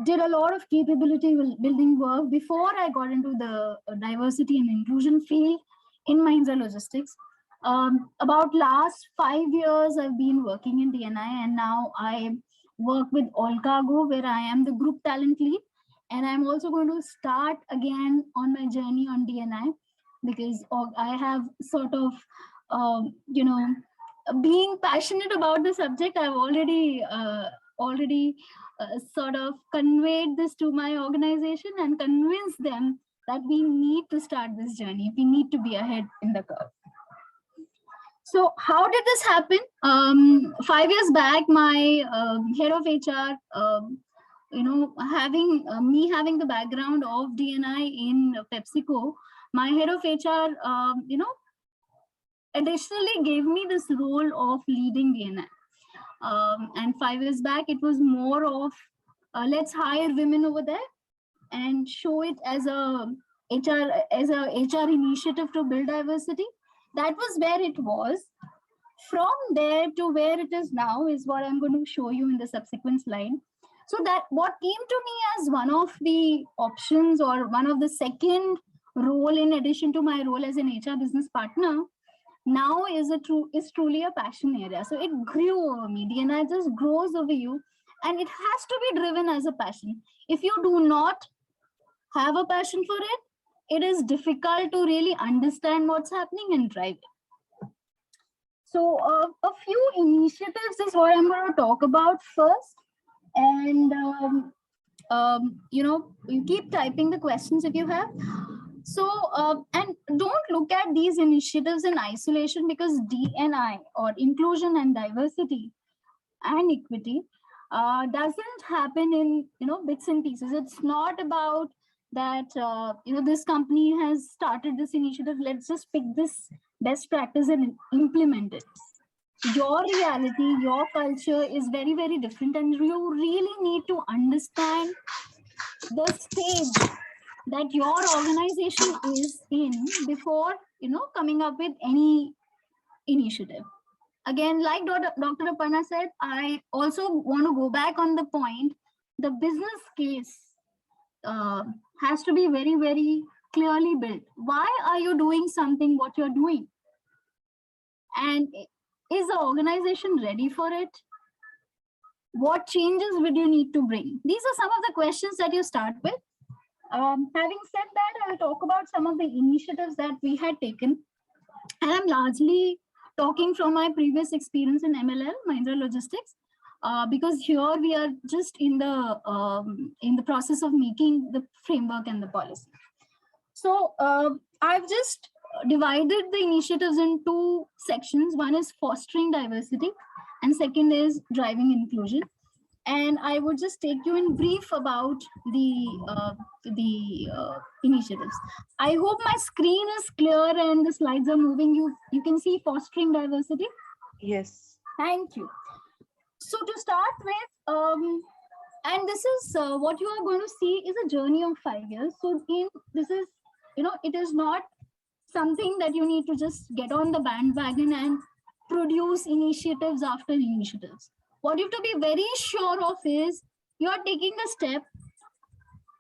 did a lot of capability building work before I got into the diversity and inclusion field in Mahindra Logistics. About last 5 years, I've been working in D&I, and now I work with All Cargo, where I am the group talent lead. And I'm also going to start again on my journey on D&I, because I have sort of, being passionate about the subject, I've already sort of conveyed this to my organization and convinced them that we need to start this journey. We need to be ahead in the curve. So how did this happen? 5 years back, my head of HR, having having the background of D&I in PepsiCo, my head of HR, additionally gave me this role of leading D&I. And 5 years back, it was more of let's hire women over there and show it as a HR initiative to build diversity. That was where it was. From there to where it is now is what I'm going to show you in the subsequent slide. So that what came to me as one of the options or one of the second role in addition to my role as an HR business partner now is truly a passion area. So it grew over me. D&I just grows over you, and it has to be driven as a passion. If you do not have a passion for it, it is difficult to really understand what's happening and drive it. So a few initiatives is what I'm going to talk about first. And, you keep typing the questions if you have. So, and don't look at these initiatives in isolation, because D&I, or inclusion and diversity and equity, doesn't happen in, bits and pieces. It's not about that, this company has started this initiative, let's just pick this best practice and implement it. Your reality, your culture is very, very different, and you really need to understand the stage that your organization is in before, coming up with any initiative. Again, like Dr. Aparna said, I also want to go back on the point. The business case has to be very, very clearly built. Why are you doing something what you're doing? And is the organization ready for it? What changes would you need to bring? These are some of the questions that you start with. Having said that, I'll talk about some of the initiatives that we had taken. And I'm largely talking from my previous experience in MLL, Mahindra Logistics, because here we are just in the process of making the framework and the policy. So I've just divided the initiatives in two sections. One is fostering diversity, and second is driving inclusion. And I would just take you in brief about the initiatives. I hope my screen is clear and the slides are moving. You can see fostering diversity. Yes. Thank you. So to start with, and this is what you are going to see is a journey of 5 years. So this is, it is not something that you need to just get on the bandwagon and produce initiatives after initiatives. What you have to be very sure of is you're taking a step.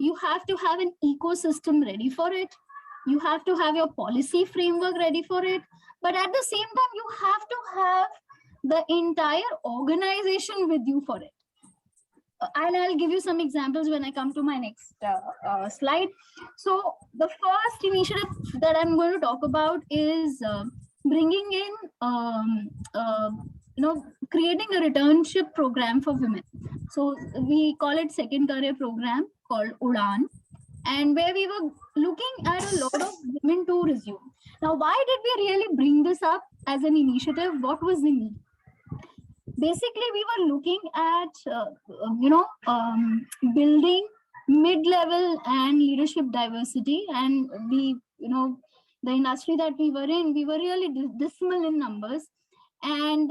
You have to have an ecosystem ready for it. You have to have your policy framework ready for it. But at the same time, you have to have the entire organization with you for it. And I'll give you some examples when I come to my next slide. So the first initiative that I'm going to talk about is bringing in, creating a returnship program for women. So we call it second career program called UDAN, and where we were looking at a lot of women to resume. Now, why did we really bring this up as an initiative? What was the need? Basically, we were looking at, building mid-level and leadership diversity, and the industry that we were in, we were really dismal in numbers, and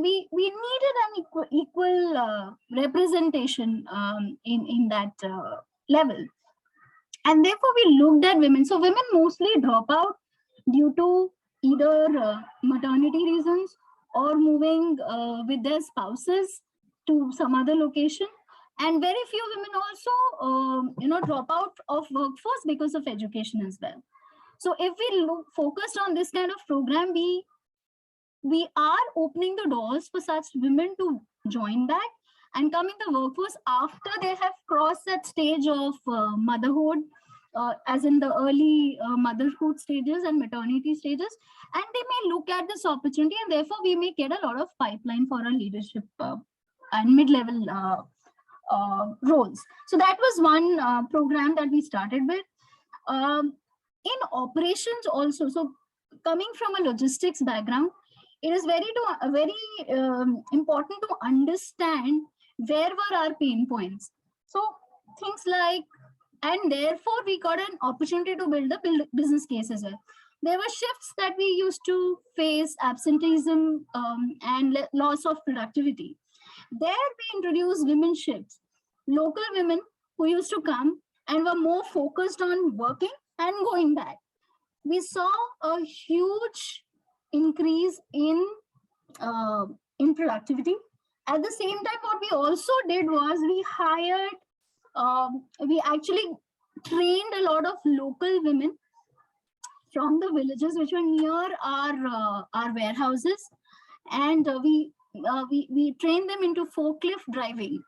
we needed an equal representation in that level, and therefore we looked at women. So women mostly drop out due to either maternity reasons or moving with their spouses to some other location, and very few women also drop out of workforce because of education as well. So if we focused on this kind of program, we are opening the doors for such women to join back and come in the workforce after they have crossed that stage of motherhood, as in the early motherhood stages and maternity stages, and they may look at this opportunity, and therefore we may get a lot of pipeline for our leadership and mid-level roles. So that was one program that we started with. In operations also, so coming from a logistics background, it is very important to understand where were our pain points. So things like, and therefore we got an opportunity to build a business case as well. There were shifts that we used to face, absenteeism and loss of productivity. There we introduced women shifts, local women who used to come and were more focused on working and going back. We saw a huge increase in productivity. At the same time, what we also did was we actually trained a lot of local women from the villages which were near our warehouses, and we trained them into forklift driving.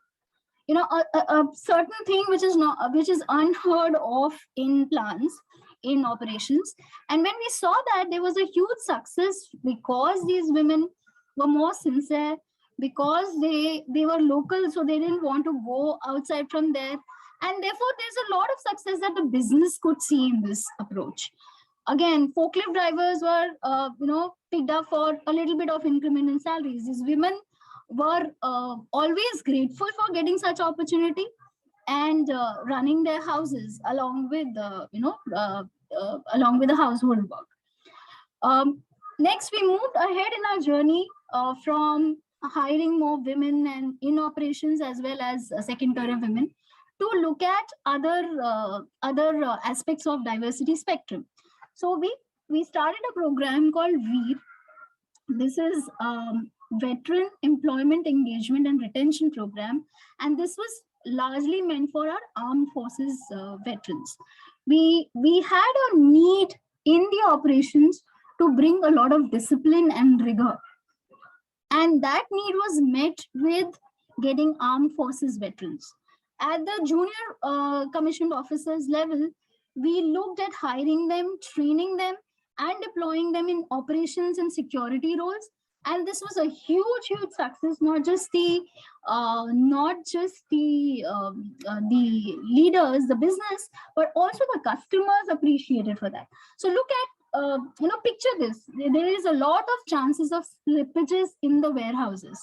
You know, a certain thing which is unheard of in plants, in operations. And when we saw that, there was a huge success because these women were more sincere, because they were local, so they didn't want to go outside from there. And therefore, there's a lot of success that the business could see in this approach. Again, forklift drivers were, picked up for a little bit of increment in salaries. These women were always grateful for getting such opportunity and running their houses along with the household work. Next, we moved ahead in our journey from hiring more women and in operations as well as second career women to look at other aspects of diversity spectrum. So we started a program called VEER. This is Veteran Employment Engagement and Retention Program, and this was largely meant for our armed forces veterans. We had a need in the operations to bring a lot of discipline and rigor, and that need was met with getting armed forces veterans. At the junior commissioned officers level, we looked at hiring them, training them, and deploying them in operations and security roles. And this was a huge success, not just the leaders, the business, but also the customers appreciated for that. So look at, picture this. There is a lot of chances of slippages in the warehouses.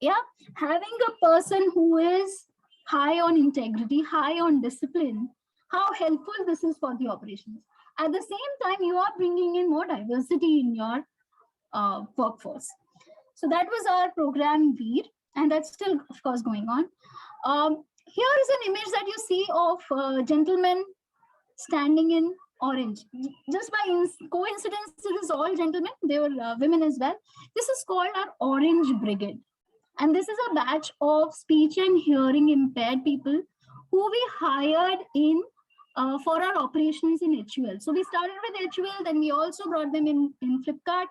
Yeah, having a person who is high on integrity, high on discipline, how helpful this is for the operations. At the same time, you are bringing in more diversity in your workforce. So that was our program VEER, and that's still, of course, going on. Here is an image that you see of a gentleman standing in orange. Just by coincidence, it is all gentlemen. They were women as well. This is called our Orange Brigade. And this is a batch of speech and hearing impaired people who we hired in for our operations in HUL. So we started with HUL, then we also brought them in Flipkart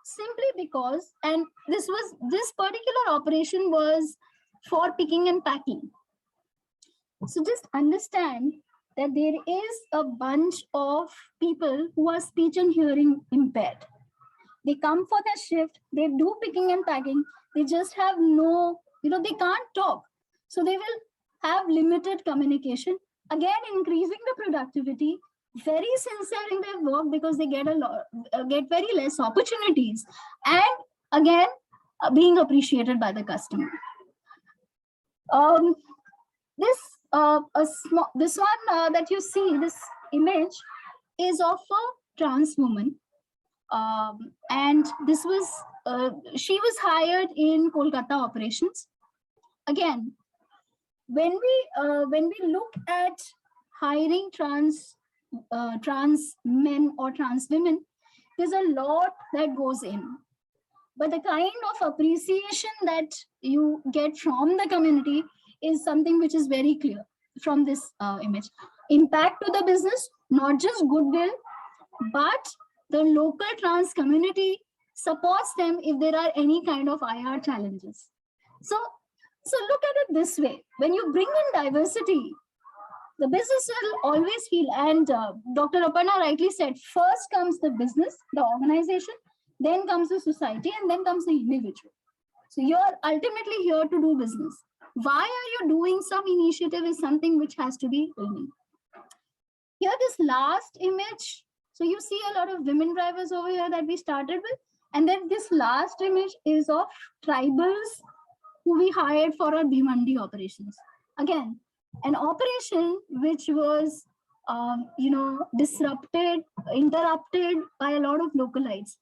simply because, and this particular operation was for picking and packing. So just understand that there is a bunch of people who are speech and hearing impaired. They come for their shift, they do picking and packing, they just have no, they can't talk. So they will have limited communication, again, increasing the productivity, very sincere in their work because they get very less opportunities, and again, being appreciated by the customer. This one that you see, this image is of a trans woman. And this was, she was hired in Kolkata operations. Again, when we look at hiring trans men or trans women, there's a lot that goes in. But the kind of appreciation that you get from the community is something which is very clear from this image. Impact to the business, not just goodwill, but the local trans community supports them if there are any kind of IR challenges. So look at it this way. When you bring in diversity, the business will always feel, and Dr. Aparna rightly said, first comes the business, the organization, then comes the society, and then comes the individual. So you're ultimately here to do business. Why are you doing some initiative is something which has to be winning. Here, this last image. So you see a lot of women drivers over here that we started with. And then this last image is of tribals who we hired for our Bhimandi operations. Again, an operation which was, disrupted, interrupted by a lot of localites.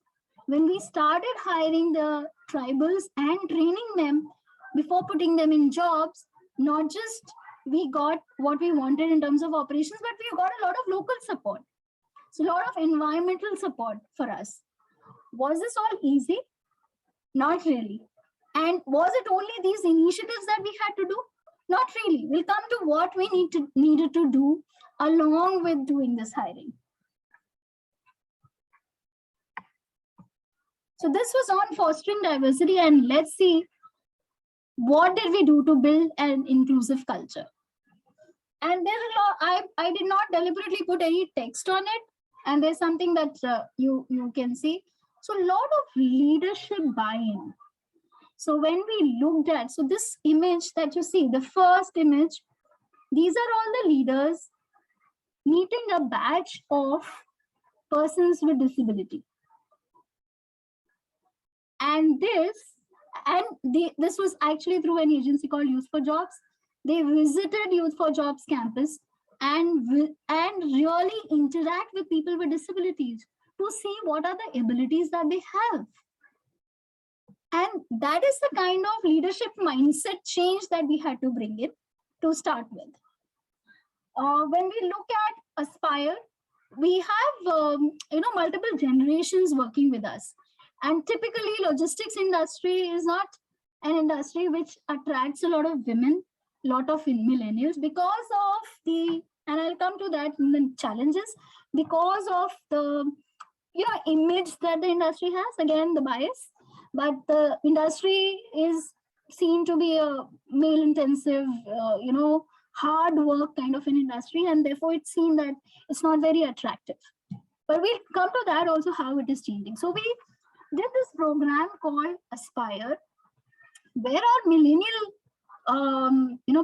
When we started hiring the tribals and training them before putting them in jobs, not just we got what we wanted in terms of operations, but we got a lot of local support. So a lot of environmental support for us. Was this all easy? Not really. And was it only these initiatives that we had to do? Not really. We'll come to what we needed to do along with doing this hiring. So this was on fostering diversity, and let's see what did we do to build an inclusive culture. And there's a lot, I did not deliberately put any text on it, and there's something that you can see. So a lot of leadership buy-in. So when we looked at, so this image that you see, the first image, these are all the leaders meeting a batch of persons with disability. And this was actually through an agency called Youth for Jobs. They visited Youth for Jobs campus and really interact with people with disabilities to see what are the abilities that they have. And that is the kind of leadership mindset change that we had to bring in to start with. When we look at Aspire, we have multiple generations working with us. And typically logistics industry is not an industry which attracts a lot of women, a lot of millennials because of the, and I'll come to that in the challenges, because of the image that the industry has, again, the bias. But the industry is seen to be a male intensive, hard work kind of an industry. And therefore it's seen that it's not very attractive. But we'll come to that also, how it is changing. So we did this program called Aspire, where our millennial,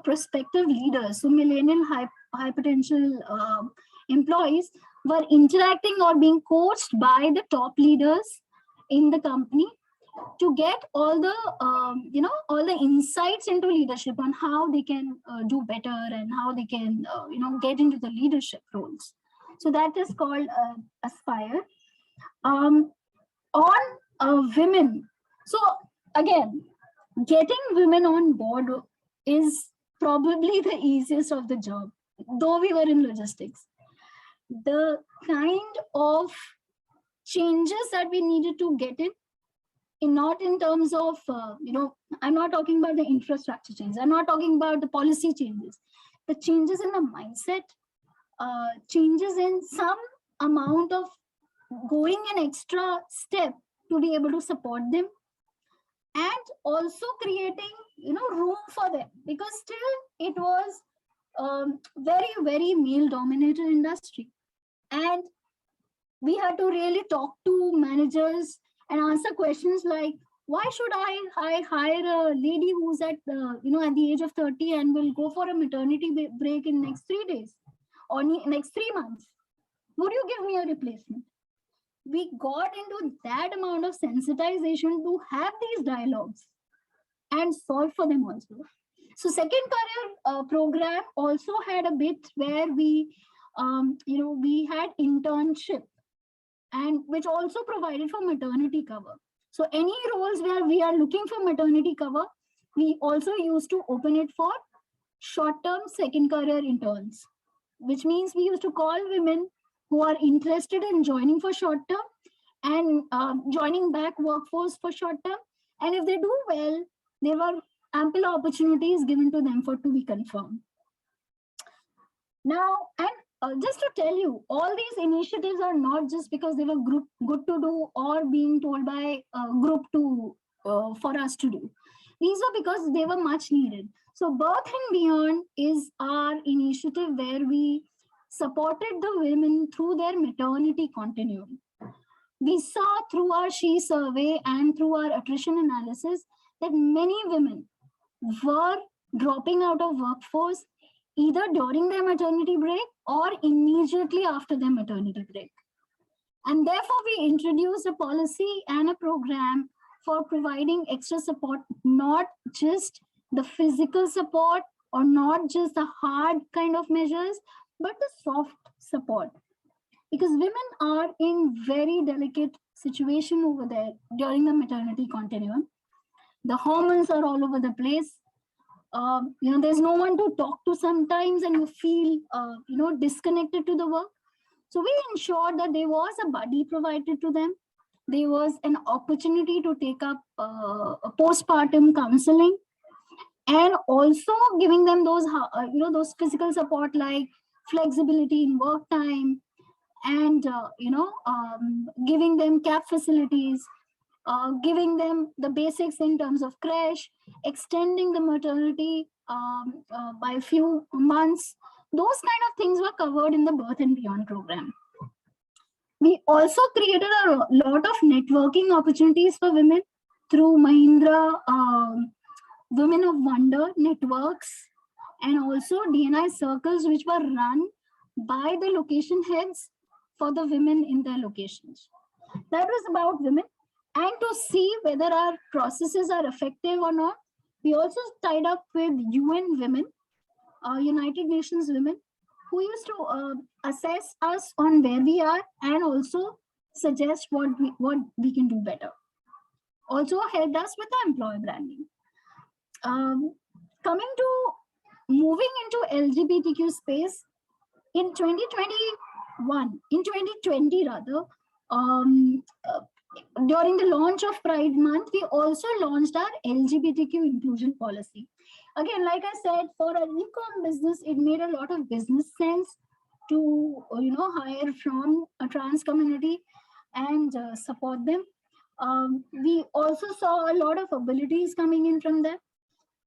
prospective leaders, so millennial high potential employees were interacting or being coached by the top leaders in the company to get all the all the insights into leadership on how they can do better and how they can get into the leadership roles. So that is called Aspire. On women, so again, getting women on board is probably the easiest of the job, though we were in logistics. The kind of changes that we needed to get in not in terms of, I'm not talking about the infrastructure changes. I'm not talking about the policy changes. The changes in the mindset, changes in some amount of going an extra step to be able to support them, and also creating, room for them, because still it was very, very male dominated industry. And we had to really talk to managers and answer questions like, why should I hire a lady who's at at the age of 30 and will go for a maternity break in next 3 days or next 3 months? Would you give me a replacement? We got into that amount of sensitization to have these dialogues and solve for them also. So second career program also had a bit where we had internship, and which also provided for maternity cover. So any roles where we are looking for maternity cover, we also used to open it for short-term second career interns, which means we used to call women who are interested in joining for short-term and joining back workforce for short-term. And if they do well, there were ample opportunities given to them to be confirmed. Now, and just to tell you, all these initiatives are not just because they were good to do or being told by a group for us to do. These are because they were much needed. So Birth and Beyond is our initiative where we supported the women through their maternity continuum. We saw through our SHE survey and through our attrition analysis that many women were dropping out of workforce either during their maternity break or immediately after their maternity break. And therefore, we introduced a policy and a program for providing extra support, not just the physical support or not just the hard kind of measures, but the soft support. Because women are in very delicate situation over there during the maternity continuum. The hormones are all over the place. There's no one to talk to sometimes, and you feel, disconnected to the work. So we ensured that there was a buddy provided to them. There was an opportunity to take up a postpartum counseling, and also giving them those physical support like flexibility in work time, and giving them CAP facilities, giving them the basics in terms of creche, extending the maternity by a few months. Those kind of things were covered in the Birth and Beyond program. We also created a lot of networking opportunities for women through Mahindra Women of Wonder networks, and also DNI circles, which were run by the location heads for the women in their locations. That was about women. And to see whether our processes are effective or not, we also tied up with UN Women, United Nations Women, who used to assess us on where we are and also suggest what we can do better. Also helped us with the employer branding. Coming to moving into LGBTQ space, in 2020 rather, during the launch of Pride Month, we also launched our LGBTQ inclusion policy. Again, like I said, for an e-com business, it made a lot of business sense to hire from a trans community and support them. We also saw a lot of abilities coming in from them,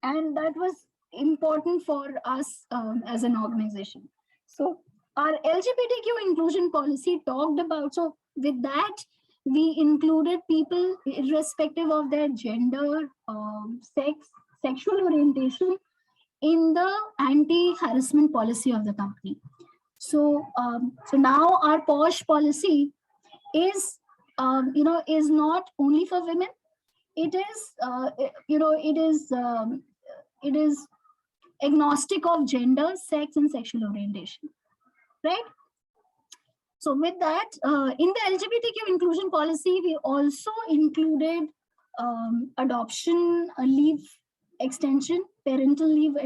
and that was important for us as an organization. So our LGBTQ inclusion policy talked about, so with that, we included people irrespective of their gender, sex, sexual orientation in the anti-harassment policy of the company. So, so now our POSH policy is, is not only for women. It is, it is agnostic of gender, sex, and sexual orientation, right? So with that, in the LGBTQ inclusion policy, we also included adoption leave extension, parental leave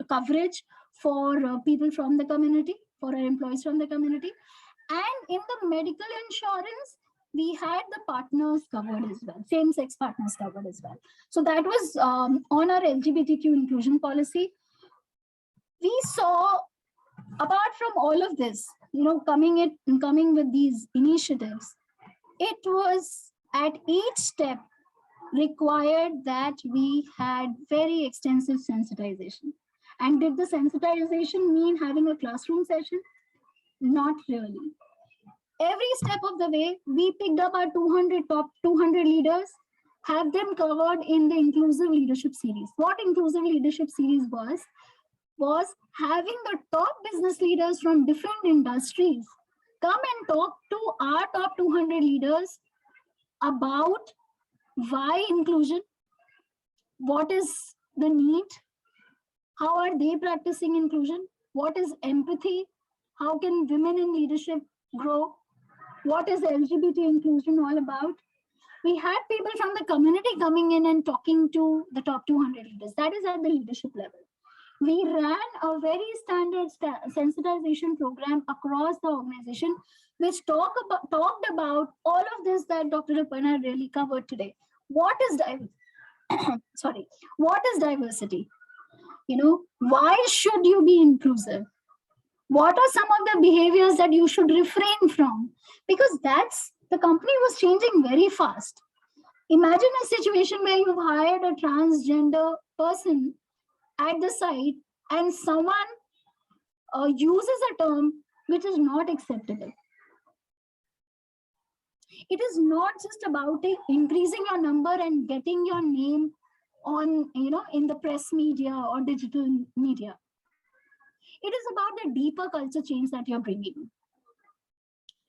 coverage for people from the community, for our employees from the community. And in the medical insurance, we had the partners covered as well, same-sex partners covered as well. So that was on our LGBTQ inclusion policy. We saw, apart from all of this, coming with these initiatives, it was at each step required that we had very extensive sensitization. And did the sensitization mean having a classroom session? Not really. Every step of the way, we picked up our top 200 leaders, have them covered in the inclusive leadership series. What inclusive leadership series was having the top business leaders from different industries come and talk to our top 200 leaders about why inclusion, what is the need, how are they practicing inclusion, what is empathy, how can women in leadership grow, what is LGBT inclusion all about. We had people from the community coming in and talking to the top 200 leaders. That is at the leadership level. We ran a very standard sensitization program across the organization, which talked about all of this that Dr. Aparna really covered today. What is what is diversity? Why should you be inclusive? What are some of the behaviors that you should refrain from? Because the company was changing very fast. Imagine a situation where you've hired a transgender person at the site and someone uses a term which is not acceptable. It is not just about increasing your number and getting your name on, in the press media or digital media. It is about the deeper culture change that you're bringing,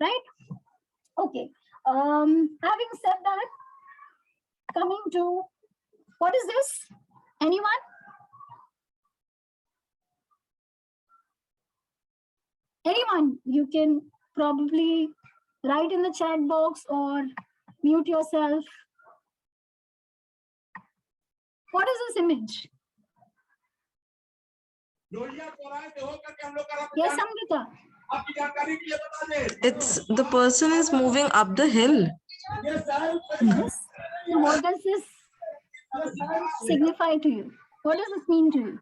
right? Okay. Having said that, coming to what is this? Anyone? Anyone? You can probably write in the chat box or mute yourself. What is this image? Yes, Amrita. It's the person is moving up the hill. Yes. So what does this signify to you? What does this mean to you?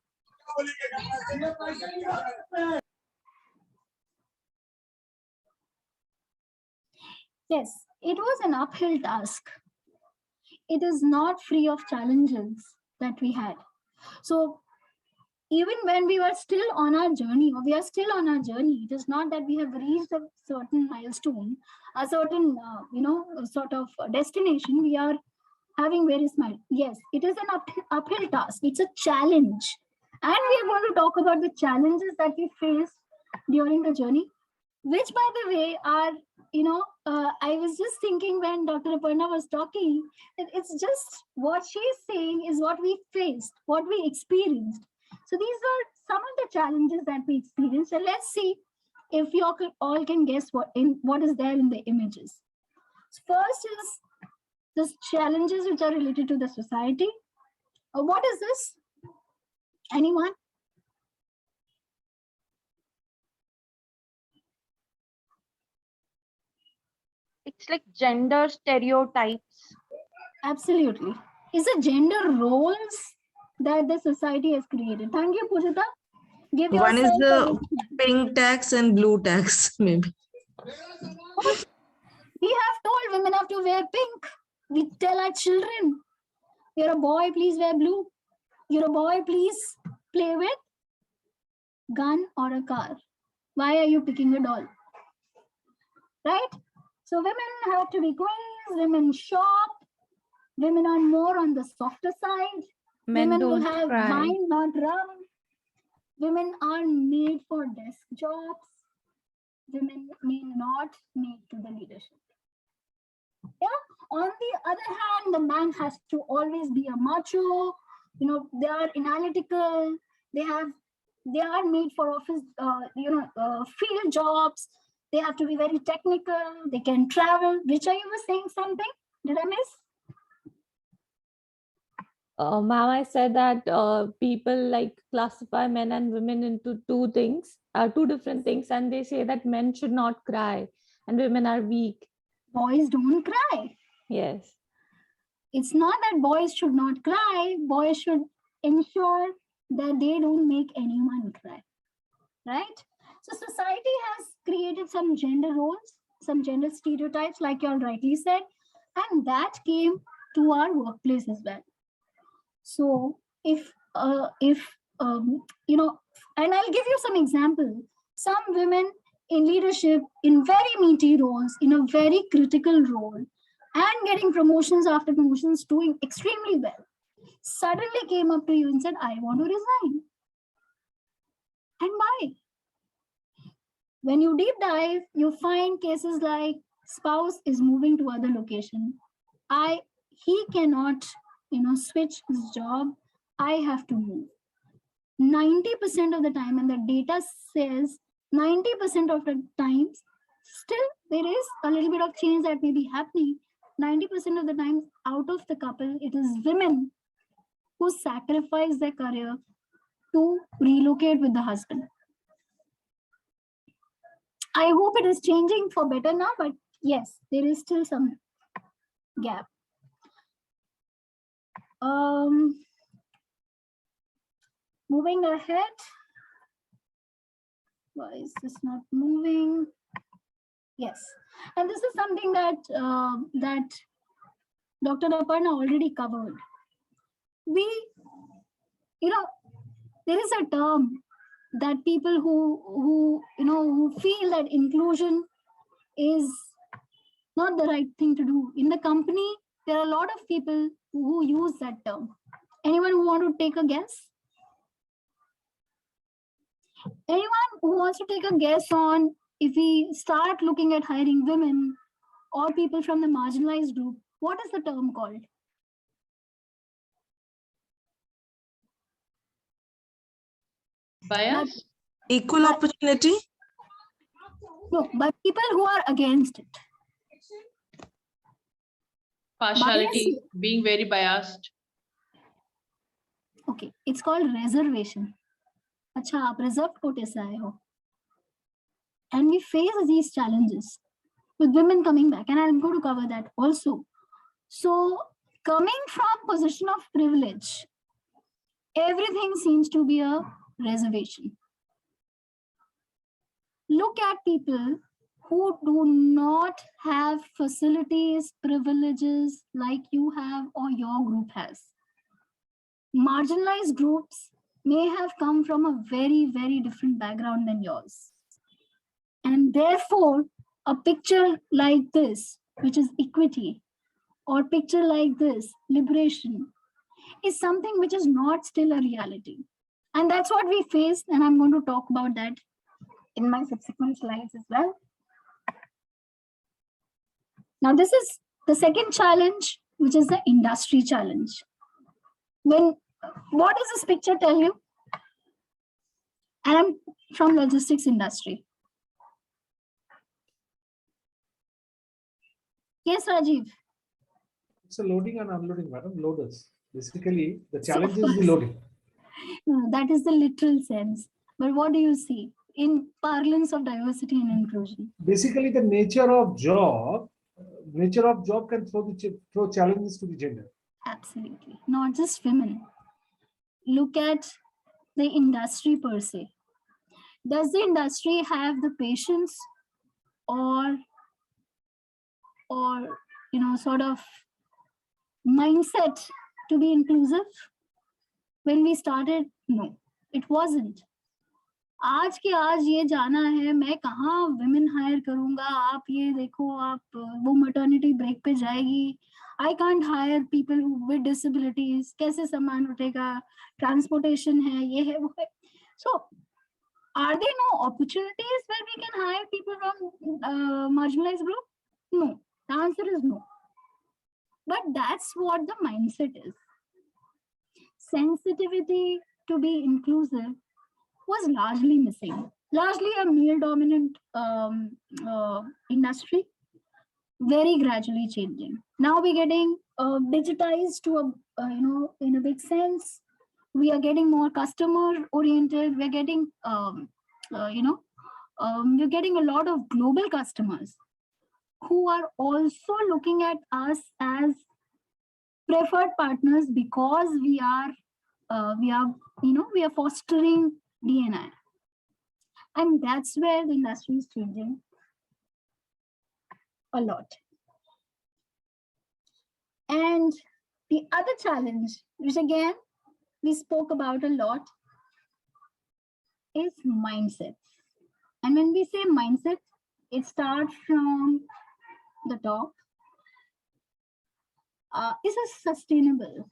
Yes, it was an uphill task. It is not free of challenges that we had. So even when we were still on our journey, or we are still on our journey, it is not that we have reached a certain milestone, a certain, sort of destination. We are having various yes, it is an uphill task. It's a challenge. And we are going to talk about the challenges that we faced during the journey, which, by the way, are, I was just thinking when Dr. Aparna was talking, that it's just what she's saying is what we faced, what we experienced. So these are some of the challenges that we experienced. And let's see if you all can guess what is there in the images. First is the challenges which are related to the society. What is this? Anyone? It's like gender stereotypes. Absolutely. It's the gender roles that the society has created. Thank you, Pujita. Give One is yourself the pink tax and blue tax, maybe. We have told women have to wear pink. We tell our children, you're a boy, please wear blue. You're a boy, please play with gun or a car. Why are you picking a doll? Right? So women have to be queens, women shop, women are more on the softer side. Women will have wine, not rum. Women are made for desk jobs. Women may not make to the leadership. Yeah. On the other hand, the man has to always be a macho. They are analytical. They are made for office, field jobs. They have to be very technical. They can travel. Richa, you were saying something? Did I miss? Ma'am, I said that people like classify men and women into two different things, and they say that men should not cry and women are weak. Boys don't cry. Yes. It's not that boys should not cry. Boys should ensure that they don't make anyone cry. Right? So society has created some gender roles, some gender stereotypes, like you all rightly said, and that came to our workplace as well. So and I'll give you some examples. Some women in leadership, in very meaty roles, in a very critical role, and getting promotions after promotions, doing extremely well, suddenly came up to you and said, I want to resign. And why? When you deep dive, you find cases like spouse is moving to other location. He cannot, switch his job. I have to move. 90% of the time, and the data says 90% of the times, still there is a little bit of change that may be happening. 90% of the time, out of the couple, it is women who sacrifice their career to relocate with the husband. I hope it is changing for better now, but yes, there is still some gap. Moving ahead. Why is this not moving? Yes, and this is something that that Dr. Aparna already covered. There is a term that people who feel that inclusion is not the right thing to do. In the company, there are a lot of people who use that term. Anyone who want to take a guess? Anyone who wants to take a guess on if we start looking at hiring women or people from the marginalized group, what is the term called? Bias? Equal opportunity? No, but people who are against it. Partiality, being very biased. Okay, it's called reservation. Acha, aap reserved quote se aaye ho. And we face these challenges with women coming back, and I'm going to cover that also. So, coming from position of privilege, everything seems to be a reservation. Look at people who do not have facilities, privileges like you have or your group has. Marginalized groups may have come from a very, very different background than yours. And therefore, a picture like this, which is equity, or picture like this, liberation, is something which is not still a reality. And that's what we face, and I'm going to talk about that in my subsequent slides as well. Now, this is the second challenge, which is the industry challenge. What does this picture tell you? And I'm from logistics industry. Yes, Rajiv. It's a loading and unloading, madam. Loaders. Basically, the challenge is the loading. No, that is the literal sense. But what do you see in parlance of diversity and inclusion? Basically, the nature of job can throw challenges to the gender. Absolutely. Not just women. Look at the industry per se. Does the industry have the patience or sort of mindset to be inclusive? When we started, no, it wasn't. आज के आज ये जाना है, मैं कहाँ women hire करूँगा, आप ये देखो, आप वो maternity break पे जाएगी, I can't hire people with disabilities, कैसे सामान उठेगा, transportation है, ये है, वो है. So, are there no opportunities where we can hire people from marginalized group? No, the answer is no. But that's what the mindset is. Sensitivity to be inclusive was largely missing. Largely a male-dominant industry, very gradually changing. Now we're getting digitized to in a big sense. We are getting more customer-oriented. We're getting we're getting a lot of global customers who are also looking at us as preferred partners because we are fostering D&I, and that's where the industry is changing a lot. And the other challenge, which again we spoke about a lot, is mindset. And when we say mindset, it starts from the top. Is it sustainable?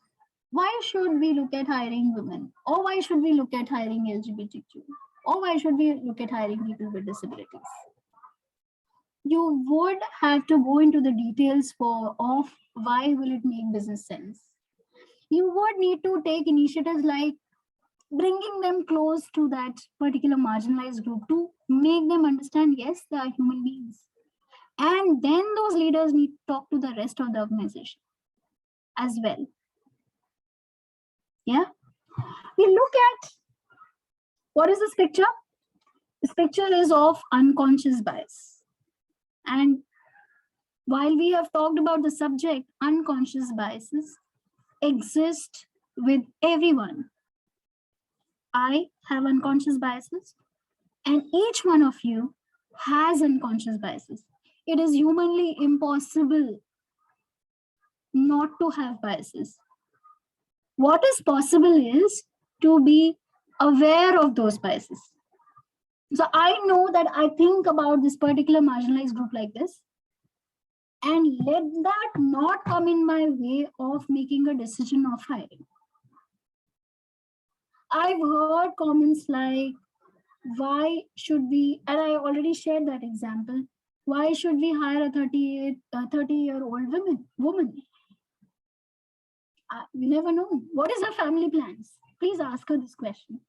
Why should we look at hiring women? Or why should we look at hiring LGBTQ? Or why should we look at hiring people with disabilities? You would have to go into the details of why will it make business sense. You would need to take initiatives like bringing them close to that particular marginalized group to make them understand, yes, they are human beings. And then those leaders need to talk to the rest of the organization as well. Yeah. We look at, what is this picture? This picture is of unconscious bias. And while we have talked about the subject, unconscious biases exist with everyone. I have unconscious biases, and each one of you has unconscious biases. It is humanly impossible not to have biases. What is possible is to be aware of those biases. So I know that I think about this particular marginalized group like this, and let that not come in my way of making a decision of hiring. I've heard comments like, why should we, and I already shared that example, why should we hire a 30-year-old woman? We never know. What is her family plans? Please ask her this question.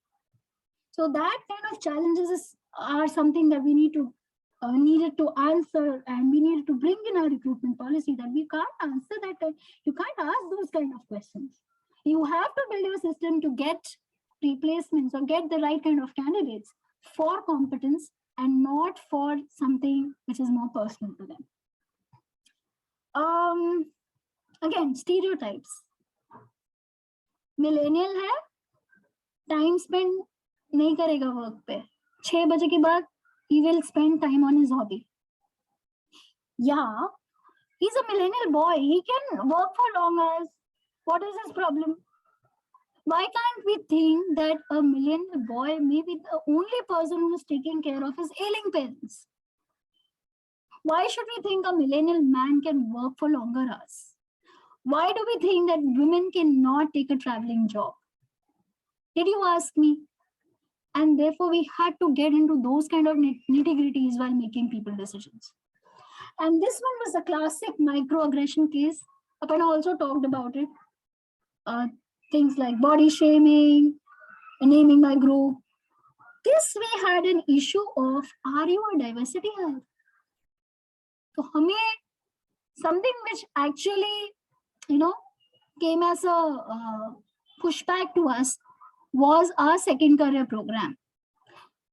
So that kind of challenges are something that we needed to answer, and we needed to bring in our recruitment policy, that we can't answer that. You can't ask those kind of questions. You have to build your system to get replacements or get the right kind of candidates for competence and not for something which is more personal to them. Again, stereotypes. Millennial है, time spend नहीं करेगा work पे. 6 बजे के बाद he will spend time on his hobby. Yeah, he's a millennial boy. He can work for long hours. What is his problem? Why can't we think that a millennial boy may be the only person who is taking care of his ailing parents? Why should we think a millennial man can work for longer hours? Why do we think that women cannot take a traveling job? Did you ask me? And therefore, we had to get into those kind of nitty-gritties while making people decisions. And this one was a classic microaggression case. Aparna also talked about it. Things like body shaming, naming my group. This we had an issue of, are you a diversity hire? So, something which actually, came as a pushback to us was our second career program.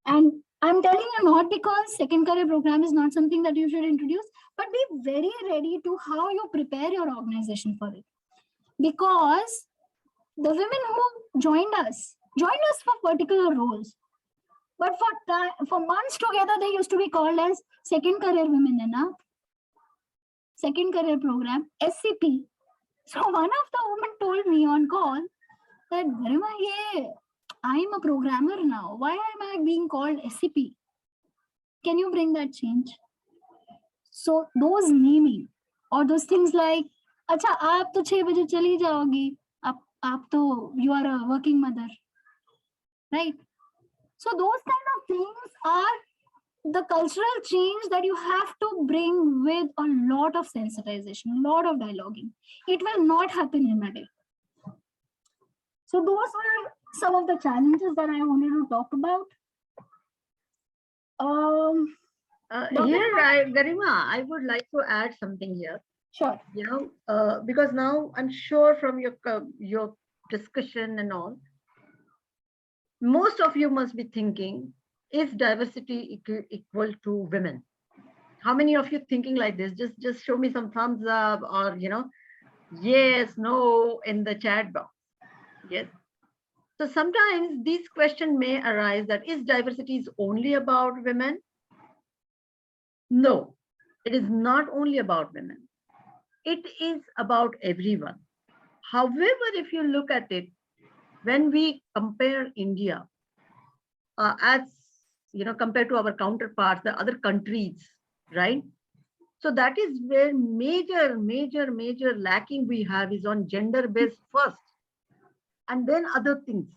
And I'm telling you not because second career program is not something that you should introduce, but be very ready to how you prepare your organization for it. Because the women who joined us for particular roles. But for months together, they used to be called as second career women, second career program, SCP. So one of the women told me on call that, Garima, I'm a programmer now. Why am I being called SCP? Can you bring that change? So those naming or those things like, acha, aap to 6 baje chali jaogi. You are a working mother, right? So those kind of things are the cultural change that you have to bring with a lot of sensitization, a lot of dialoguing. It will not happen in a day. So those were some of the challenges that I wanted to talk about. Garima, I would like to add something here. Sure. Because now I'm sure from your discussion and all, most of you must be thinking, is diversity equal to women? How many of you thinking like this? Just show me some thumbs up or, yes, no in the chat box. Yes. So sometimes this question may arise that is diversity is only about women? No, it is not only about women. It is about everyone. However, if you look at it, when we compare India as compared to our counterparts, the other countries, right? So that is where major lacking we have is on gender-based first, and then other things.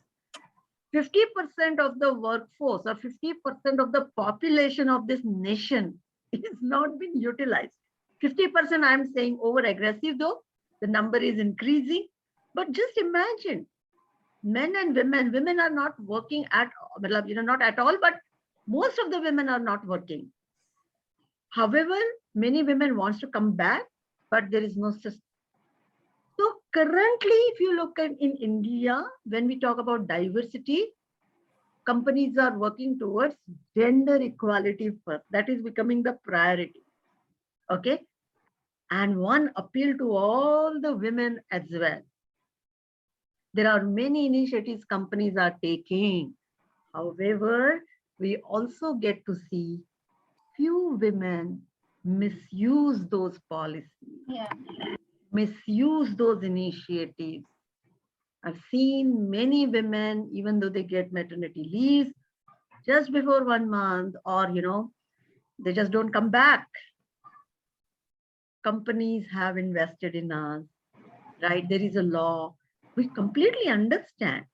50% of the workforce or 50% of the population of this nation is not being utilized. 50% I'm saying over aggressive though, the number is increasing. But just imagine, men and women are not working at, not at all, but most of the women are not working. However, many women wants to come back, but there is no system. So currently, if you look at in India, when we talk about diversity, companies are working towards gender equality first. That is becoming the priority. Okay. And one appeal to all the women as well. There are many initiatives companies are taking. However, we also get to see few women misuse those policies, misuse those initiatives. I've seen many women, even though they get maternity leaves just before 1 month, or they just don't come back. Companies have invested in us, right? There is a law. We completely understand.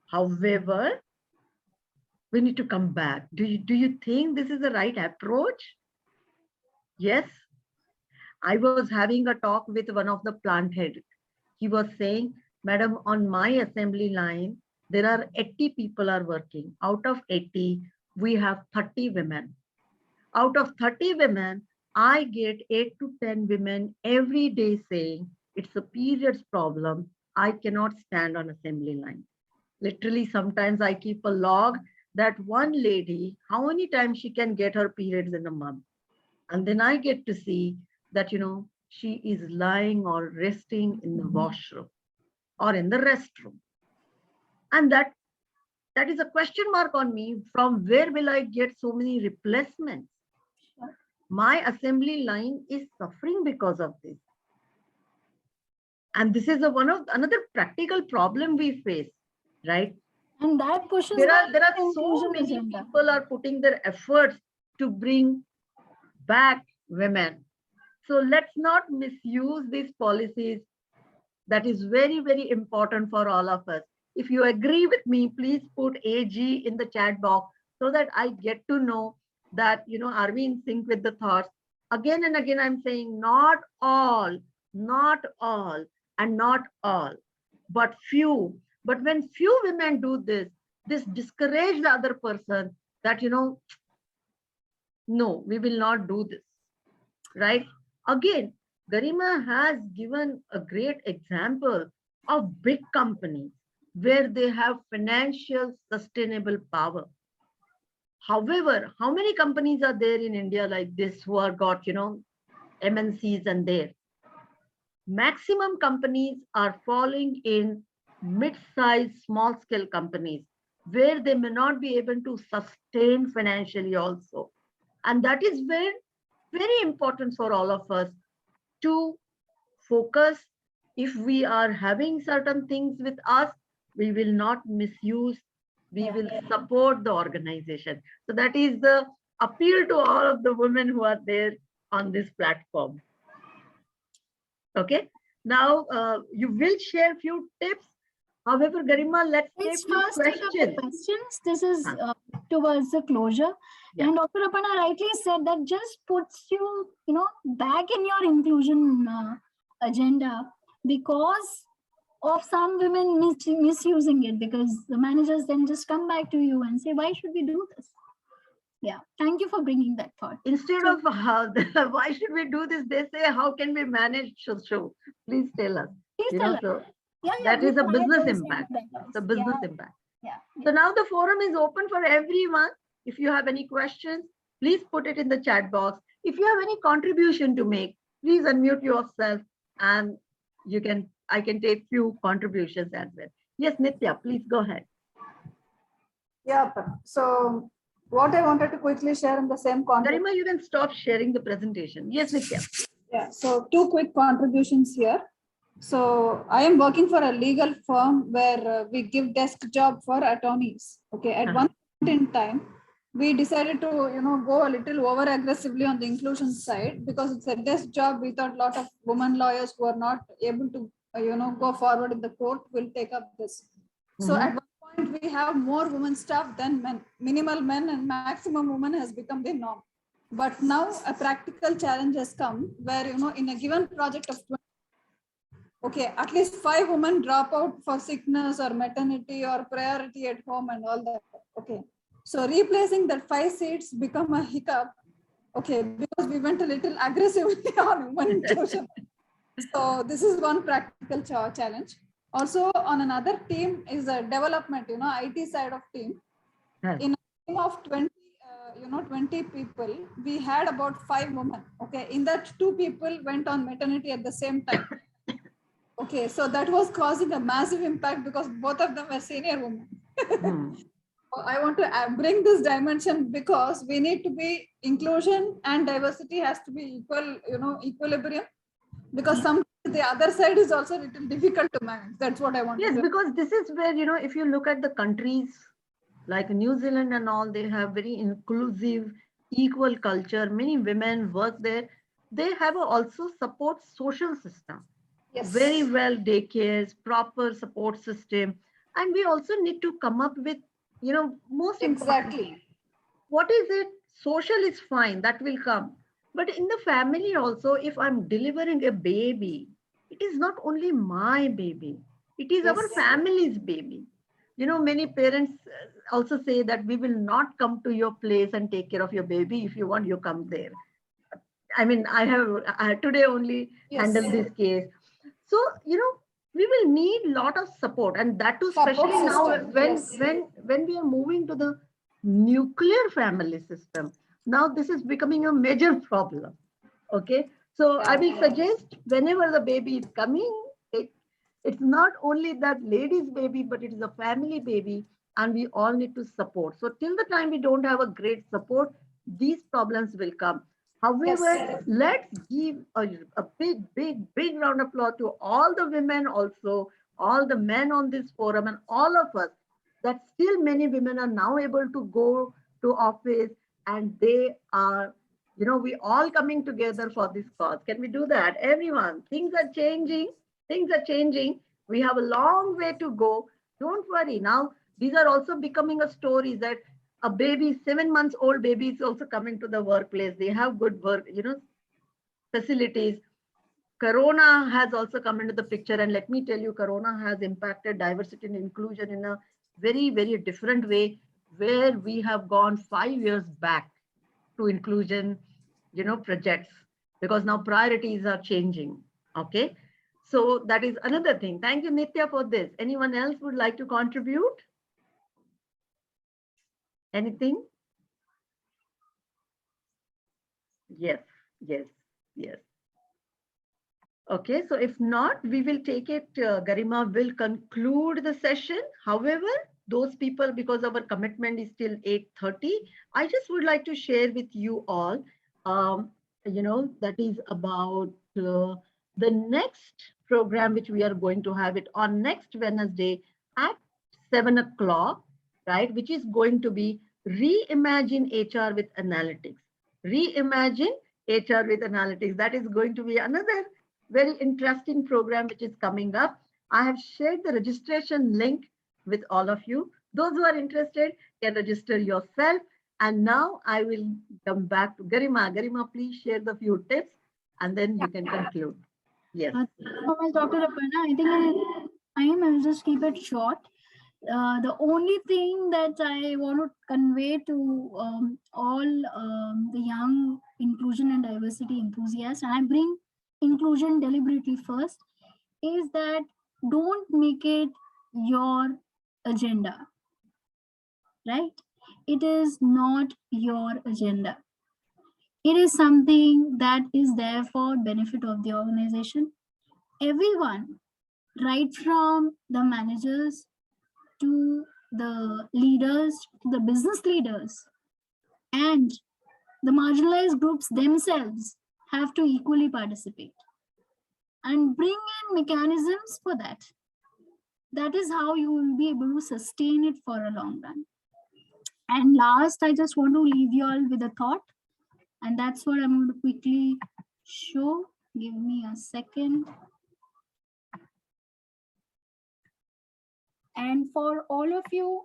However, We need to come back. Do you think this is the right approach? Yes. I was having a talk with one of the plant heads. He was saying, Madam, on my assembly line, there are 80 people are working. Out of 80, we have 30 women. Out of 30 women, I get 8 to 10 women every day saying, it's a periods problem. I cannot stand on assembly line. Literally, sometimes I keep a log that one lady, how many times she can get her periods in a month. And then I get to see that, she is lying or resting in the washroom or in the restroom. And that is a question mark on me. From where will I get so many replacements? My assembly line is suffering because of this. And this is another practical problem we face, right? And that pushes there are back the so inclusion many agenda. people are putting their efforts to bring back women. So let's not misuse these policies. That is very, very important for all of us. If you agree with me, please put AG in the chat box so that I get to know that, are we in sync with the thoughts? Again and again, I'm saying not all, and not all, but few. But when few women do this discourages the other person that, no, we will not do this, right? Again, Garima has given a great example of big companies where they have financial sustainable power. However, how many companies are there in India like this who are got, MNCs and there? Maximum companies are falling in mid-sized, small-scale companies where they may not be able to sustain financially also. And that is where very important for all of us to focus. If we are having certain things with us, we will not misuse, we will support the organization. So that is the appeal to all of the women who are there on this platform. Okay, now you will share few tips. However, Garima, let's take First questions. This is towards the closure. Yeah. And Dr. Aparna rightly said that just puts you, back in your inclusion agenda because of some women misusing it, because the managers then just come back to you and say, why should we do this? Yeah, thank you for bringing that thought. Instead of why should we do this, they say, how can we manage show? Please tell us. Please tell us. So yeah, that is a business impact. It's a business impact. Yeah. So now the forum is open for everyone. If you have any questions, please put it in the chat box. If you have any contribution to make, please unmute yourself and I can take few contributions as well. Yes, Nitya, please go ahead. Yeah, so what I wanted to quickly share in the same context. Garima, you can stop sharing the presentation. Yes, Nitya. Yeah, so 2 quick contributions here. So I am working for a legal firm where we give desk job for attorneys. Okay, at one point in time, we decided to go a little over aggressively on the inclusion side because it's a desk job. We thought a lot of women lawyers who are not able to go forward in the court will take up this. So at one point we have more women staff than men. Minimal men and maximum women has become the norm. But now a practical challenge has come where in a given project of 20, okay, at least 5 women drop out for sickness or maternity or priority at home and all that. Okay, so replacing that 5 seats become a hiccup. Okay, because we went a little aggressively on women inclusion. So this is one practical challenge. Also, on another team is a development, IT side of team. In a team of 20 people, we had about 5 women. Okay, in that 2 people went on maternity at the same time. Okay, so that was causing a massive impact because both of them were senior women. I want to bring this dimension because we need to be inclusion and diversity has to be equal, equilibrium, because sometimes the other side is also a little difficult to manage. That's what I want. Yes, because this is where, if you look at the countries like New Zealand and all, they have very inclusive, equal culture. Many women work there. They have also support social system. Yes. Very well daycares, proper support system. And we also need to come up with most Exactly. important, what is it? Social is fine, that will come. But in the family also, if I'm delivering a baby, it is not only my baby, it is our Yes. family's baby. Many parents also say that we will not come to your place and take care of your baby. If you want, you come there. I mean, I today only Yes. handled this case. So, we will need a lot of support, and that too, Support especially now system, when yes. when we are moving to the nuclear family system. Now this is becoming a major problem. Okay, so I will suggest whenever the baby is coming, it's not only that lady's baby, but it is a family baby, and we all need to support. So till the time we don't have a great support, these problems will come. However, Yes. let's give a big round of applause to all the women also, all the men on this forum, and all of us, that still many women are now able to go to office, and they are, we all coming together for this cause. Can we do that? Everyone, things are changing. Things are changing. We have a long way to go. Don't worry. Now, these are also becoming a story that a baby, 7 months old baby is also coming to the workplace. They have good work, facilities. Corona has also come into the picture. And let me tell you, Corona has impacted diversity and inclusion in a very, very different way, where we have gone 5 years back to inclusion, projects, because now priorities are changing. Okay. So that is another thing. Thank you, Nitya, for this. Anyone else would like to contribute? Anything? Yes, yes, yes. Okay, so if not, we will take it. Garima will conclude the session. However, those people, because our commitment is till 8:30, I just would like to share with you all, that is about the next program, which we are going to have it on next Wednesday at 7 o'clock, right? Which is going to be Reimagine HR with Analytics. Reimagine HR with Analytics. That is going to be another very interesting program which is coming up. I have shared the registration link with all of you. Those who are interested can register yourself. And now I will come back to Garima. Garima, please share the few tips and then you can conclude. Yes. Thank you so much, Dr. Aparna. I think I'll just keep it short. The only thing that I want to convey to all the young inclusion and diversity enthusiasts, and I bring inclusion deliberately first, is that don't make it your agenda, right? It is not your agenda. It is something that is there for benefit of the organization. Everyone, right from the managers to the leaders, to the business leaders, and the marginalized groups themselves have to equally participate and bring in mechanisms for that. That is how you will be able to sustain it for a long run. And last, I just want to leave you all with a thought, and that's what I'm going to quickly show. Give me a second. And for all of you,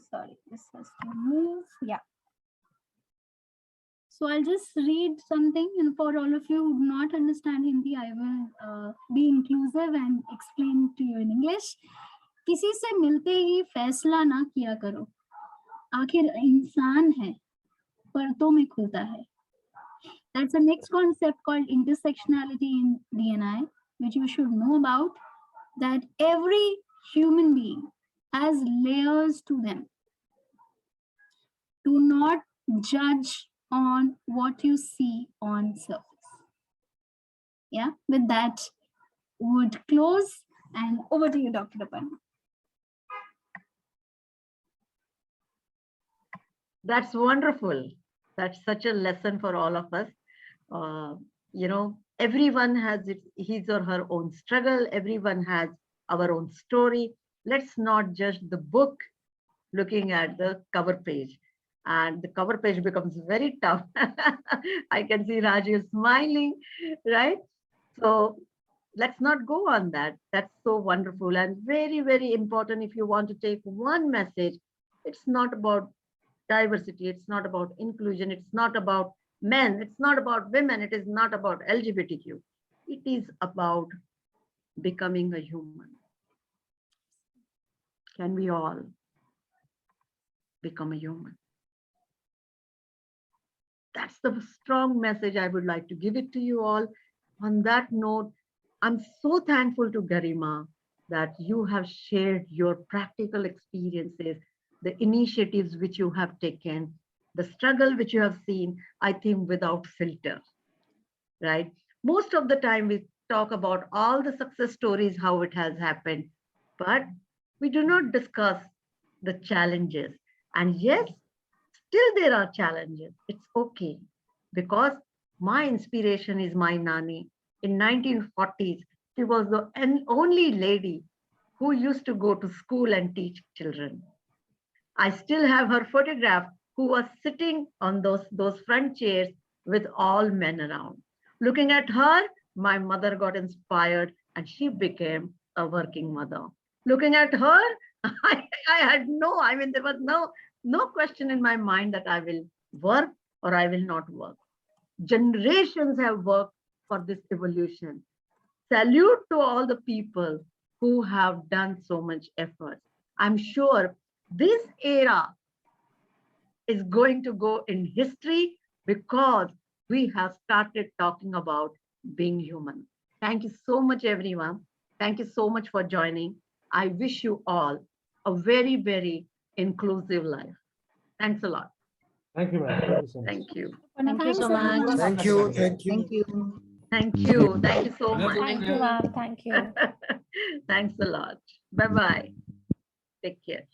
sorry, this has to move. Yeah. So I'll just read something, and for all of you who do not understand Hindi, I will be inclusive and explain to you in English. किसी से मिलते ही फैसला ना किया करो, आखिर इंसान है, परतों में खुलता है. That's the next concept called intersectionality in D&I, which you should know about, that every human being has layers to them. Do not judge on what you see on surface. Yeah, with that, would close, and over to you, Dr. Aparna. That's wonderful. That's such a lesson for all of us. Everyone has his or her own struggle. Everyone has our own story. Let's not judge the book looking at the cover page. And the cover page becomes very tough. I can see Raju smiling, right? So let's not go on that. That's so wonderful and very, very important. If you want to take one message, It's not about diversity. It's not about inclusion. It's not about men. It's not about women. It is not about LGBTQ. It is about becoming a human. Can we all become a human? That's the strong message I would like to give it to you all. On that note, I'm so thankful to Garima that you have shared your practical experiences, the initiatives which you have taken, the struggle which you have seen, I think without filter, right? Most of the time we talk about all the success stories, how it has happened, but we do not discuss the challenges. And yes, still there are challenges. It's okay, because my inspiration is my Nani. In 1940s, she was the only lady who used to go to school and teach children. I still have her photograph, who was sitting on those front chairs with all men around. Looking at her, my mother got inspired and she became a working mother. Looking at her, I had there was no question in my mind that I will work or I will not work. Generations have worked for this evolution. Salute to all the people who have done so much effort. I'm sure this era is going to go in history because we have started talking about being human. Thank you so much, everyone. Thank you so much for joining. I wish you all a very, very inclusive life. Thanks a lot. Thank you, ma'am. Thank you so much. Thank you. Thank you so much. Thank you. Thank you. Thank you. Thank you so much. Thank you, ma'am. Thank you. Thanks a lot. Bye-bye. Take care.